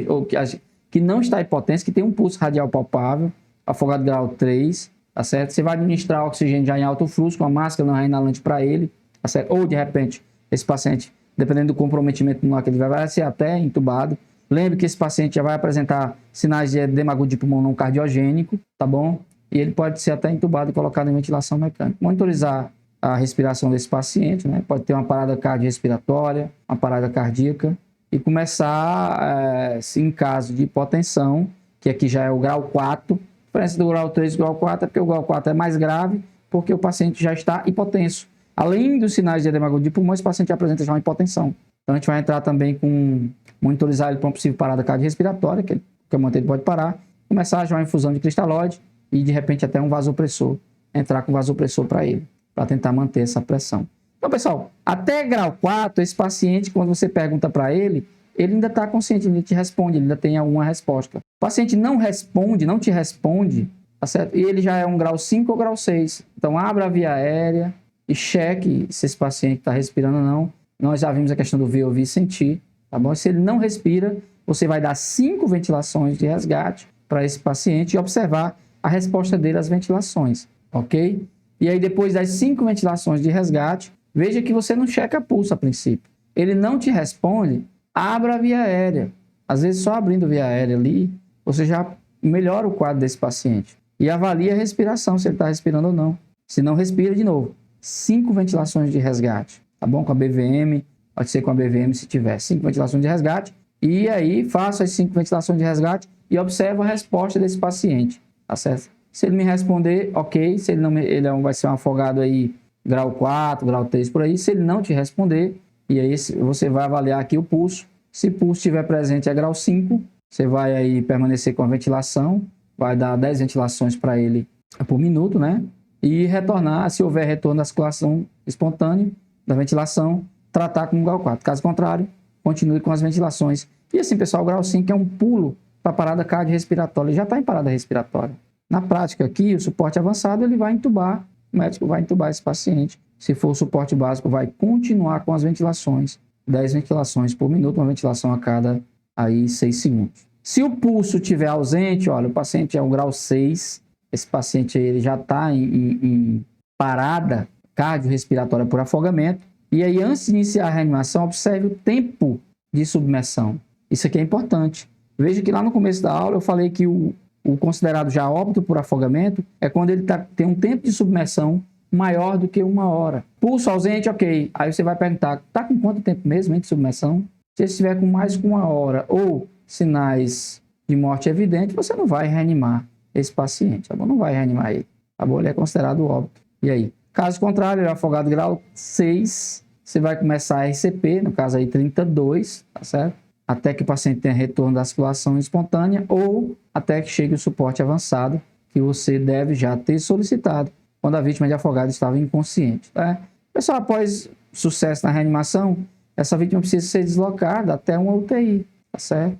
ou seja, que não está hipotenso, que tem um pulso radial palpável, afogado grau 3, tá certo? Você vai administrar oxigênio já em alto fluxo, com a máscara não inalante para ele, tá certo? Ou, de repente, esse paciente, dependendo do comprometimento no que ele vai ser até entubado. Lembre que esse paciente já vai apresentar sinais de edema agudo de pulmão não cardiogênico, tá bom? E ele pode ser até entubado e colocado em ventilação mecânica. Monitorizar a respiração desse paciente, né? Pode ter uma parada cardiorrespiratória, uma parada cardíaca, e começar, em caso de hipotensão, que aqui já é o grau 4, a diferença do grau 3 e do grau 4 é porque o grau 4 é mais grave, porque o paciente já está hipotenso. Além dos sinais de edema agudo de pulmão, esse paciente apresenta já uma hipotensão. Então, a gente vai entrar também com monitorizar ele para uma possível parada cardiorrespiratória, que a manteiga pode parar, começar já uma infusão de cristalóide e de repente até um vasopressor, entrar com vasopressor para ele, para tentar manter essa pressão. Então, pessoal, até grau 4, esse paciente, quando você pergunta para ele ainda está consciente, ele te responde, ele ainda tem alguma resposta. O paciente não responde, não te responde, tá certo? E ele já é um grau 5 ou grau 6. Então, abra a via aérea e cheque se esse paciente está respirando ou não. Nós já vimos a questão do ver, ouvir e sentir, tá bom? Se ele não respira, você vai dar 5 ventilações de resgate para esse paciente e observar a resposta dele às ventilações, ok? E aí, depois das 5 ventilações de resgate, veja que você não checa pulso a princípio. Ele não te responde, abra a via aérea. Às vezes, só abrindo a via aérea ali, você já melhora o quadro desse paciente. E avalia a respiração, se ele está respirando ou não. Se não respira, de novo, 5 ventilações de resgate, tá bom? Com a BVM, pode ser com a BVM se tiver 5 ventilações de resgate. E aí, faço as 5 ventilações de resgate e observo a resposta desse paciente, tá certo? Se ele me responder, ok. Se ele não, ele vai ser um afogado aí, grau 4, grau 3, por aí. Se ele não te responder, e aí você vai avaliar aqui o pulso. Se o pulso estiver presente é grau 5, você vai aí permanecer com a ventilação, vai dar 10 ventilações para ele por minuto, né? E retornar, se houver retorno da circulação espontânea, da ventilação, tratar com o grau 4. Caso contrário, continue com as ventilações. E assim, pessoal, o grau 5 é um pulo para a parada cardiorrespiratória. Ele já está em parada respiratória. Na prática aqui, o suporte avançado, ele vai entubar, o médico vai entubar esse paciente. Se for o suporte básico, vai continuar com as ventilações, 10 ventilações por minuto, uma ventilação a cada aí 6 segundos. Se o pulso estiver ausente, olha, o paciente é o grau 6, esse paciente aí, ele já está em parada cardiorrespiratória por afogamento, e aí antes de iniciar a reanimação, observe o tempo de submersão. Isso aqui é importante. Veja que lá no começo da aula eu falei que o considerado já óbito por afogamento é quando ele tem um tempo de submersão maior do que 1 hora. Pulso ausente, ok. Aí você vai perguntar, está com quanto tempo mesmo de submersão? Se ele estiver com mais de 1 hora ou sinais de morte evidente, você não vai reanimar esse paciente, tá bom? Não vai reanimar ele, tá bom? Ele é considerado óbito. E aí? Caso contrário, ele é afogado grau 6, você vai começar a RCP, no caso aí 32, tá certo? Até que o paciente tenha retorno da circulação espontânea ou até que chegue o suporte avançado, que você deve já ter solicitado quando a vítima de afogado estava inconsciente, tá? Pessoal, após sucesso na reanimação, essa vítima precisa ser deslocada até uma UTI, tá certo?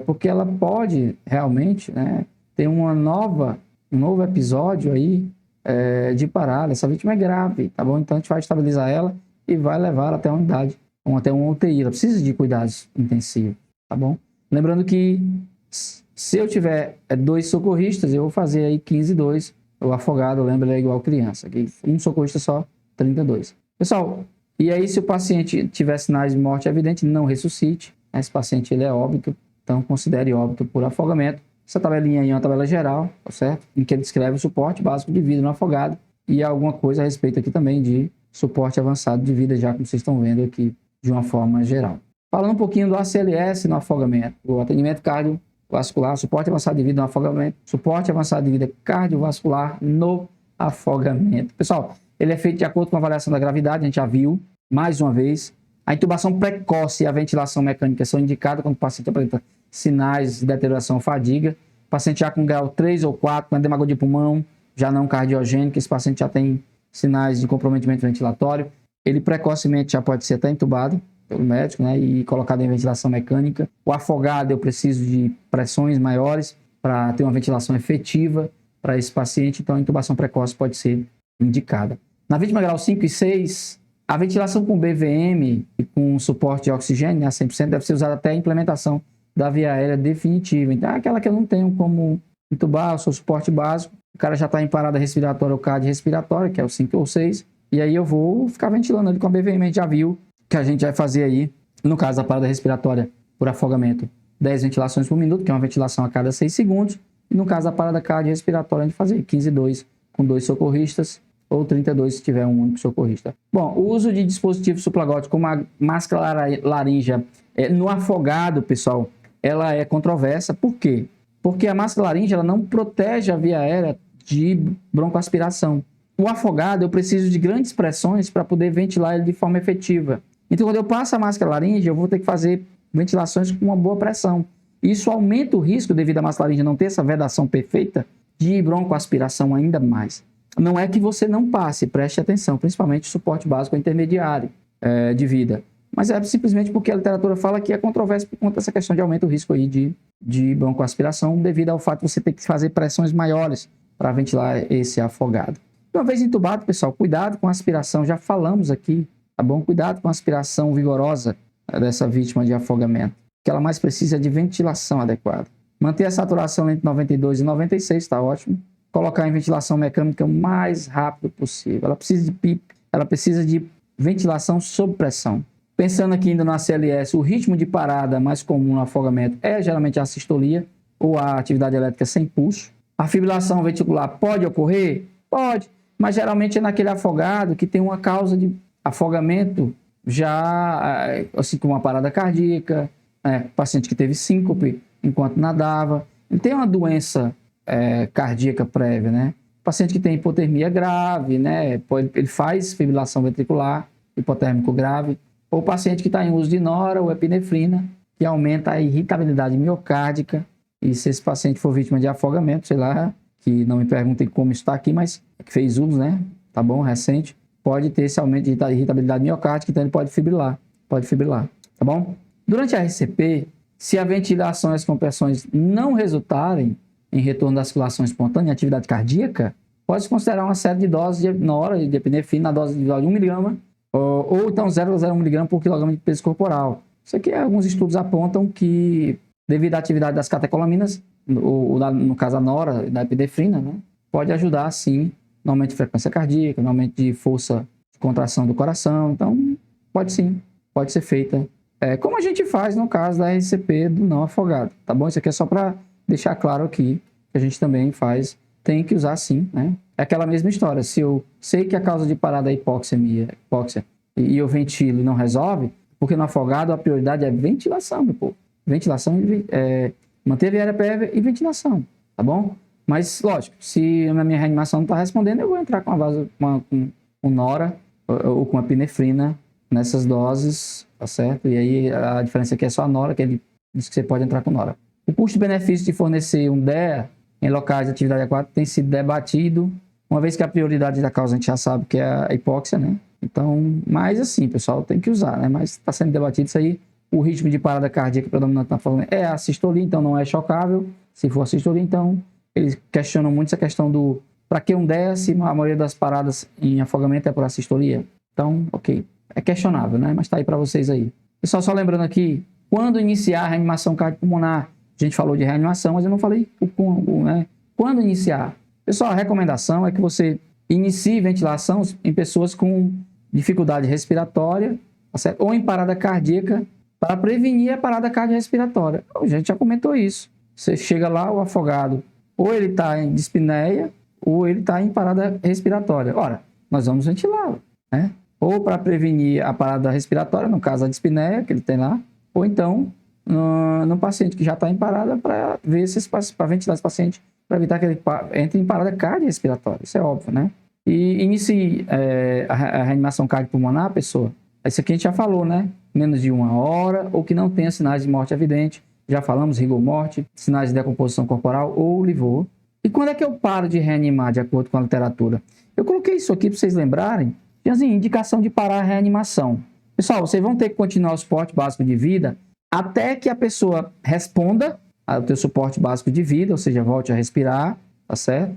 Porque ela pode realmente, né, ter um novo episódio aí de parada. Essa vítima é grave, tá bom? Então a gente vai estabilizar ela e vai levar ela até a unidade, ou até uma UTI. Ela precisa de cuidados intensivos, tá bom? Lembrando que se eu tiver 2 socorristas, eu vou fazer aí 15-2. O afogado, lembra, ele é igual criança. Aqui, um socorrista só, 32. Pessoal, e aí se o paciente tiver sinais de morte evidente, não ressuscite. Esse paciente ele é óbito, então considere óbito por afogamento. Essa tabelinha aí é uma tabela geral, tá certo? Em que ele descreve o suporte básico de vida no afogado e alguma coisa a respeito aqui também de suporte avançado de vida, já como vocês estão vendo aqui de uma forma geral. Falando um pouquinho do ACLS no afogamento, o atendimento cardiovascular, suporte avançado de vida no afogamento, suporte avançado de vida cardiovascular no afogamento. Pessoal, ele é feito de acordo com a avaliação da gravidade, a gente já viu, mais uma vez. A intubação precoce e a ventilação mecânica são indicadas quando o paciente apresenta sinais de deterioração ou fadiga. O paciente já com grau 3 ou 4, com edema de pulmão, já não cardiogênico, esse paciente já tem sinais de comprometimento ventilatório. Ele precocemente já pode ser até intubado pelo médico, né, e colocado em ventilação mecânica. O afogado, eu preciso de pressões maiores para ter uma ventilação efetiva para esse paciente, então a intubação precoce pode ser indicada. Na vítima grau 5 e 6, a ventilação com BVM e com suporte de oxigênio, né, 100%, deve ser usada até a implementação da via aérea definitiva. Então, é aquela que eu não tenho como intubar, o seu suporte básico, o cara já está em parada respiratória ou cardiorrespiratória, que é o 5 ou 6, e aí eu vou ficar ventilando ele com a BVM. A gente já viu que a gente vai fazer aí, no caso da parada respiratória por afogamento, 10 ventilações por minuto, que é uma ventilação a cada 6 segundos, e no caso da parada cardiorrespiratória, a gente fazer 15-2 com 2 socorristas, ou 32 se tiver um único socorrista. Bom, o uso de dispositivos suplagóticos como a máscara laríngea no afogado, pessoal, ela é controversa. Por quê? Porque a máscara laríngea ela não protege a via aérea de broncoaspiração. O afogado, eu preciso de grandes pressões para poder ventilar ele de forma efetiva. Então, quando eu passo a máscara laríngea, eu vou ter que fazer ventilações com uma boa pressão. Isso aumenta o risco, devido à máscara laríngea não ter essa vedação perfeita, de broncoaspiração ainda mais. Não é que você não passe, preste atenção, principalmente suporte básico intermediário de vida. Mas é simplesmente porque a literatura fala que é controverso por conta dessa questão de aumento do risco aí de broncoaspiração, devido ao fato de você ter que fazer pressões maiores para ventilar esse afogado. Uma vez entubado, pessoal, cuidado com a aspiração, já falamos aqui, tá bom? Cuidado com a aspiração vigorosa dessa vítima de afogamento. O que ela mais precisa é de ventilação adequada. Manter a saturação entre 92 e 96 está ótimo. Colocar em ventilação mecânica o mais rápido possível. Ela precisa de PIP, ela precisa de ventilação sob pressão. Pensando aqui ainda no ACLS, o ritmo de parada mais comum no afogamento é geralmente a sistolia ou a atividade elétrica sem pulso. A fibrilação ventricular pode ocorrer? Pode, mas geralmente é naquele afogado que tem uma causa de afogamento já, assim como uma parada cardíaca, paciente que teve síncope enquanto nadava. Ele tem uma doença cardíaca prévia, né? Paciente que tem hipotermia grave, né? Ele faz fibrilação ventricular, hipotérmico grave. Ou paciente que está em uso de nora ou epinefrina, que aumenta a irritabilidade miocárdica. E se esse paciente for vítima de afogamento, sei lá, que não me perguntem como está aqui, mas que fez uso, né? Tá bom? Recente. Pode ter esse aumento de irritabilidade miocárdica, então ele pode fibrilar, tá bom? Durante a RCP, se a ventilação e as compressões não resultarem em retorno da circulação espontânea e atividade cardíaca, pode-se considerar uma série de doses de nora de epinefrina na dose individual de 1 mg, ou então 0,01 mg por quilograma de peso corporal. Isso aqui, alguns estudos apontam que, devido à atividade das catecolaminas, no caso a nora da epinefrina, né, pode ajudar, sim, no aumento de frequência cardíaca, no aumento de força de contração do coração. Então, pode sim, pode ser feita. Como a gente faz no caso da RCP do não afogado, tá bom? Isso aqui é só para deixar claro aqui que a gente também faz, tem que usar sim, né? É aquela mesma história, se eu sei que a causa de parada é hipóxia e eu ventilo e não resolve, porque no afogado a prioridade é ventilação, meu povo. Ventilação, manter a via aérea prévia e ventilação, tá bom? Mas, lógico, se a minha reanimação não está respondendo, eu vou entrar com nora ou com a epinefrina nessas doses, tá certo? E aí a diferença aqui é só a nora, que ele diz que você pode entrar com nora. O custo-benefício de fornecer um DEA em locais de atividade aquática tem sido debatido, uma vez que a prioridade da causa a gente já sabe que é a hipóxia, né? Então, mas assim, pessoal, tem que usar, né? Mas está sendo debatido isso aí. O ritmo de parada cardíaca predominante na forma é a sistolia, então não é chocável. Se for a sistolia, então eles questionam muito essa questão do para que um DEA se a maioria das paradas em afogamento é por assistolia. Então, ok. É questionável, né? Mas tá aí para vocês aí. Pessoal, só lembrando aqui, quando iniciar a reanimação cardiopulmonar, a gente falou de reanimação, mas eu não falei né? Quando iniciar. Pessoal, a recomendação é que você inicie ventilação em pessoas com dificuldade respiratória, tá certo? Ou em parada cardíaca, para prevenir a parada cardiorrespiratória. A gente já comentou isso. Você chega lá, o afogado, ou ele está em dispneia, ou ele está em parada respiratória. Ora, nós vamos ventilá-lo, né? Ou para prevenir a parada respiratória, no caso a dispneia que ele tem lá, ou então no paciente que já está em parada, para ventilar esse paciente, para evitar que ele entre em parada cardiorrespiratória. Isso é óbvio, né? E inicie a reanimação cardiopulmonar, pessoa. Isso aqui a gente já falou, né? Menos de 1 hora, ou que não tenha sinais de morte evidente. Já falamos, rigor morte, sinais de decomposição corporal ou livor. E quando é que eu paro de reanimar, de acordo com a literatura? Eu coloquei isso aqui para vocês lembrarem. Assim, indicação de parar a reanimação. Pessoal, vocês vão ter que continuar o suporte básico de vida até que a pessoa responda ao teu suporte básico de vida, ou seja, volte a respirar, tá certo?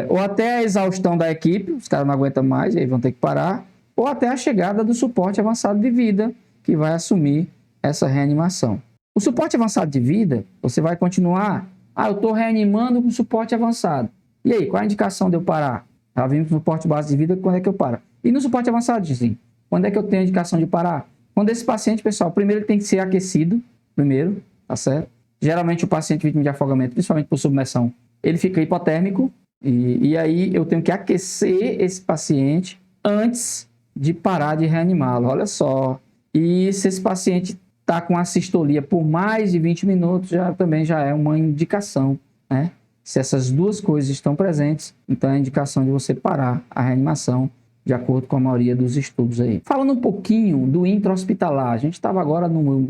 Ou até a exaustão da equipe, os caras não aguentam mais e aí vão ter que parar, ou até a chegada do suporte avançado de vida, que vai assumir essa reanimação. O suporte avançado de vida, você vai continuar, eu estou reanimando com suporte avançado. E aí, qual a indicação de eu parar? Já vimos no suporte básico de vida, quando é que eu paro? E no suporte avançado, sim, quando é que eu tenho a indicação de parar? Quando esse paciente, pessoal, primeiro ele tem que ser aquecido, primeiro, tá certo? Geralmente o paciente vítima de afogamento, principalmente por submersão, ele fica hipotérmico, e aí eu tenho que aquecer esse paciente antes de parar de reanimá-lo, olha só. E se esse paciente está com assistolia por mais de 20 minutos, também já é uma indicação, né? Se essas duas coisas estão presentes, então é a indicação de você parar a reanimação, de acordo com a maioria dos estudos aí. Falando um pouquinho do intra-hospitalar, a gente estava agora,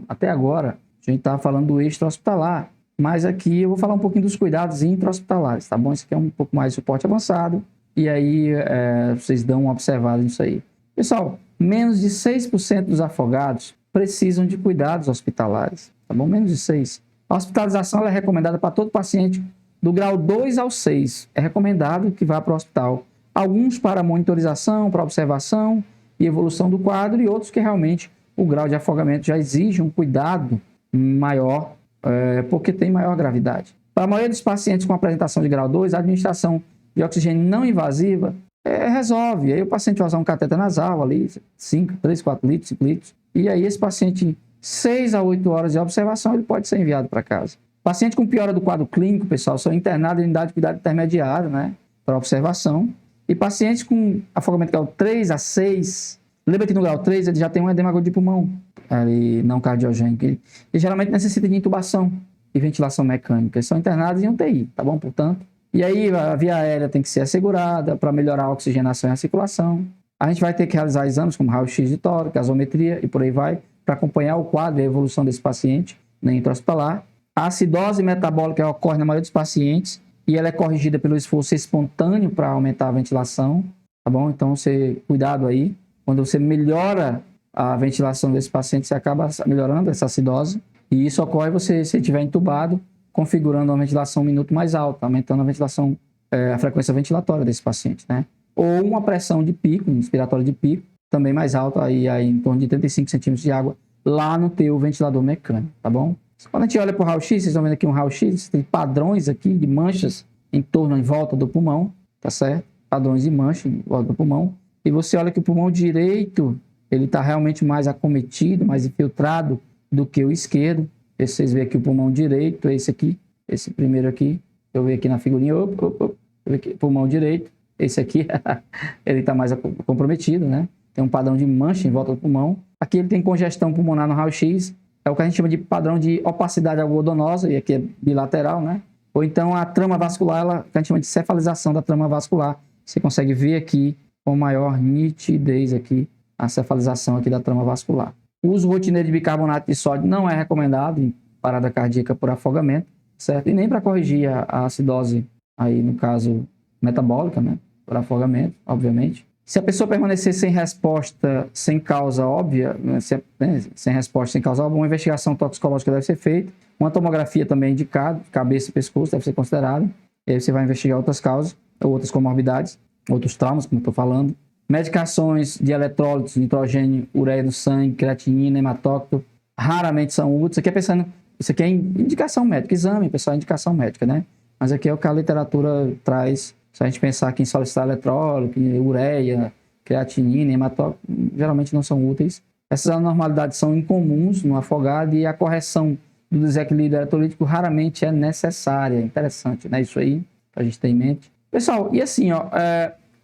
até agora, a gente estava falando do extra-hospitalar. mas aqui eu vou falar um pouquinho dos cuidados intra-hospitalares, tá bom? Isso aqui é um pouco mais de suporte avançado, e aí vocês dão uma observada nisso aí. Pessoal, menos de 6% dos afogados precisam de cuidados hospitalares, tá bom? Menos de 6%. A hospitalização ela é recomendada para todo paciente do grau 2 ao 6. É recomendado que vá para o hospital. Alguns para monitorização, para observação e evolução do quadro, e outros que realmente o grau de afogamento já exige um cuidado maior, porque tem maior gravidade. Para a maioria dos pacientes com apresentação de grau 2, a administração de oxigênio não invasiva resolve. Aí o paciente vai usar um cateter nasal ali, 3, 4 litros, 5 litros, e aí esse paciente, 6 a 8 horas de observação, ele pode ser enviado para casa. Pacientes com piora do quadro clínico, pessoal, são internados em unidade de cuidado intermediário, né, para observação. E pacientes com afogamento grau 3 a 6, lembra que no grau 3 ele já tem um edema agudo de pulmão, ali, não cardiogênico. Ele geralmente necessita de intubação e ventilação mecânica. Eles são internados em UTI, tá bom? Portanto, e aí a via aérea tem que ser assegurada para melhorar a oxigenação e a circulação. A gente vai ter que realizar exames como raio-x de tórax, gasometria e por aí vai, para acompanhar o quadro e a evolução desse paciente na intra-hospitalar. A acidose metabólica ocorre na maioria dos pacientes e ela é corrigida pelo esforço espontâneo para aumentar a ventilação, tá bom? Então, cuidado aí. Quando você melhora a ventilação desse paciente, você acaba melhorando essa acidose. E isso ocorre se estiver entubado, configurando uma ventilação um minuto mais alta, aumentando a ventilação, a frequência ventilatória desse paciente, né? Ou uma pressão de pico, inspiratória de pico, também mais alta, aí em torno de 35 centímetros de água, lá no teu ventilador mecânico, tá bom? Quando a gente olha para o raio-x, vocês estão vendo aqui um raio-x, tem padrões aqui de manchas em volta do pulmão, tá certo? Padrões de mancha em volta do pulmão. E você olha que o pulmão direito, ele está realmente mais acometido, mais infiltrado do que o esquerdo. Vocês veem aqui o pulmão direito, é esse aqui, esse primeiro aqui. Eu vejo aqui na figurinha, pulmão direito. Esse aqui, ele está mais comprometido, né? Tem um padrão de mancha em volta do pulmão. Aqui ele tem congestão pulmonar no raio-x. É o que a gente chama de padrão de opacidade algodonosa, e aqui é bilateral, né? Ou então a trama vascular, que a gente chama de cefalização da trama vascular. Você consegue ver aqui com maior nitidez aqui a cefalização aqui da trama vascular. O uso rotineiro de bicarbonato de sódio não é recomendado em parada cardíaca por afogamento, certo? E nem para corrigir a acidose, aí no caso metabólica, né? Por afogamento, obviamente. Se a pessoa permanecer sem resposta, sem causa óbvia, sem resposta, sem causa óbvia, uma investigação toxicológica deve ser feita. Uma tomografia também é indicada, cabeça e pescoço deve ser considerada. E aí você vai investigar outras causas, ou outras comorbidades, outros traumas, como eu estou falando. Medicações de eletrólitos, nitrogênio, ureia do sangue, creatinina, hematócrito, raramente são úteis. Isso aqui é indicação médica, exame, pessoal, indicação médica, né? Mas aqui é o que a literatura traz. Se a gente pensar aqui em solicitar eletrólito, ureia, creatinina, hematócrito, geralmente não são úteis. Essas anormalidades são incomuns no afogado e a correção do desequilíbrio eletrolítico raramente é necessária. Interessante, né? Isso aí, pra gente ter em mente. Pessoal, e assim,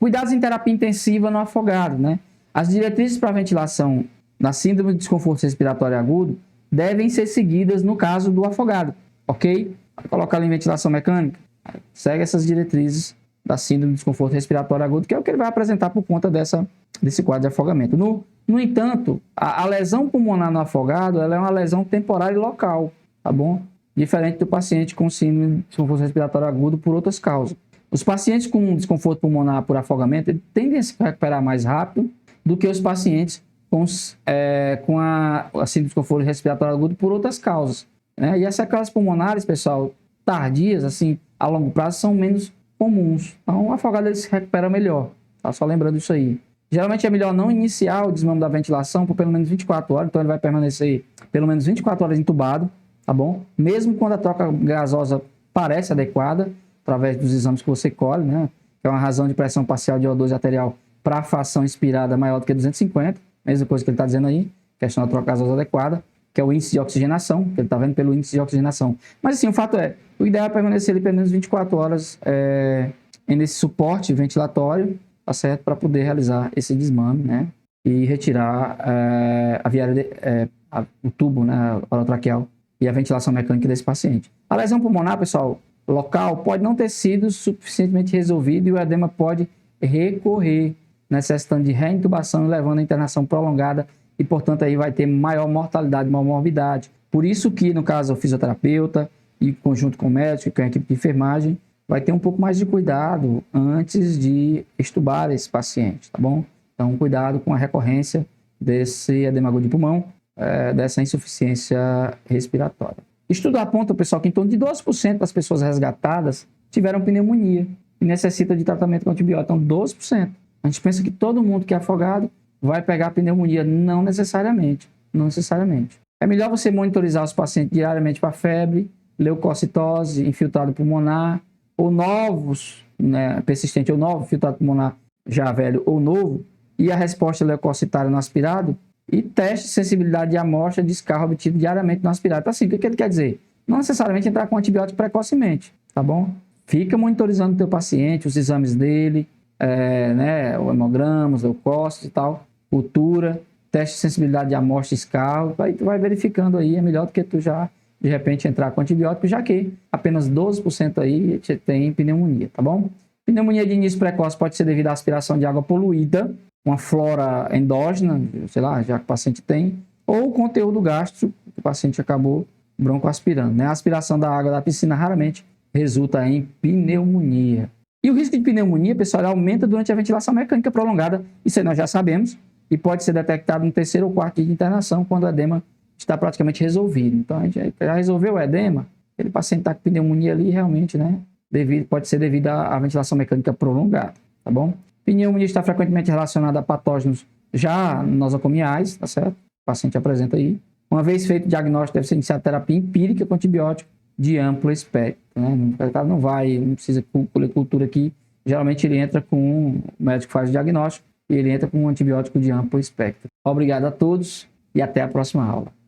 cuidados em terapia intensiva no afogado, né? As diretrizes para ventilação na síndrome de desconforto respiratório agudo devem ser seguidas no caso do afogado, ok? Vai colocar ali em ventilação mecânica, segue essas diretrizes da síndrome de desconforto respiratório agudo, que é o que ele vai apresentar por conta desse quadro de afogamento. No entanto, a lesão pulmonar no afogado, ela é uma lesão temporária e local, tá bom? Diferente do paciente com síndrome de desconforto respiratório agudo por outras causas. Os pacientes com desconforto pulmonar por afogamento tendem a se recuperar mais rápido do que os pacientes com a síndrome de desconforto respiratório agudo por outras causas, né? E as sequelas pulmonares, pessoal, tardias, assim, a longo prazo, são menos comuns. Então, o afogado ele se recupera melhor, tá? Só lembrando isso aí. Geralmente é melhor não iniciar o desmame da ventilação por pelo menos 24 horas, então ele vai permanecer pelo menos 24 horas entubado, tá bom? Mesmo quando a troca gasosa parece adequada, através dos exames que você colhe, né? Que é uma razão de pressão parcial de O2 arterial para a fração inspirada maior do que 250, mesma coisa que ele está dizendo aí, questão da troca gasosa adequada, que é o índice de oxigenação, que ele está vendo pelo índice de oxigenação. Mas assim, o fato é, o ideal é permanecer ali pelo menos 24 horas nesse suporte ventilatório, tá certo? Para poder realizar esse desmame, né? E retirar o tubo, né? Orotraqueal e a ventilação mecânica desse paciente. A lesão pulmonar, pessoal, local, pode não ter sido suficientemente resolvido e o edema pode recorrer, necessitando de reintubação e levando a internação prolongada e, portanto, aí vai ter maior mortalidade, maior morbidade. Por isso que, no caso, o fisioterapeuta e conjunto com o médico, com a equipe de enfermagem, vai ter um pouco mais de cuidado antes de extubar esse paciente, tá bom? Então, cuidado com a recorrência desse edema agudo de pulmão, dessa insuficiência respiratória. Estudo aponta, pessoal, que em torno de 12% das pessoas resgatadas tiveram pneumonia e necessita de tratamento com antibiótico. Então, 12%. A gente pensa que todo mundo que é afogado vai pegar pneumonia. Não necessariamente. Não necessariamente. É melhor você monitorizar os pacientes diariamente para febre, leucocitose, infiltrado pulmonar, ou novos, né, persistente ou novo, infiltrado pulmonar já velho ou novo, e a resposta leucocitária no aspirado, e teste de sensibilidade de amostra de escarro obtido diariamente no aspirado. Então, assim, o que ele quer dizer? Não necessariamente entrar com antibiótico precocemente, tá bom? Fica monitorizando o teu paciente, os exames dele, né, o hemograma, os leucócitos e tal, cultura, teste de sensibilidade de amostra de escarro, aí tu vai verificando aí, é melhor do que tu já, de repente, entrar com antibiótico, já que apenas 12% aí tem pneumonia, tá bom? Pneumonia de início precoce pode ser devido à aspiração de água poluída, uma flora endógena, sei lá, já que o paciente tem, ou conteúdo gástrico, que o paciente acabou broncoaspirando, né? A aspiração da água da piscina raramente resulta em pneumonia. E o risco de pneumonia, pessoal, aumenta durante a ventilação mecânica prolongada, isso aí nós já sabemos, e pode ser detectado no terceiro ou quarto dia de internação, quando o edema está praticamente resolvido. Então, a gente já resolveu o edema, aquele paciente está com pneumonia ali, realmente, né? Pode ser devido à ventilação mecânica prolongada, tá bom? Pneumonia está frequentemente relacionada a patógenos já nosocomiais, tá certo? O paciente apresenta aí. Uma vez feito o diagnóstico, deve ser iniciada terapia empírica com antibiótico de amplo espectro, né? O cara não precisa colher cultura aqui. Geralmente ele entra com, o médico faz o diagnóstico e ele entra com um antibiótico de amplo espectro. Obrigado a todos e até a próxima aula.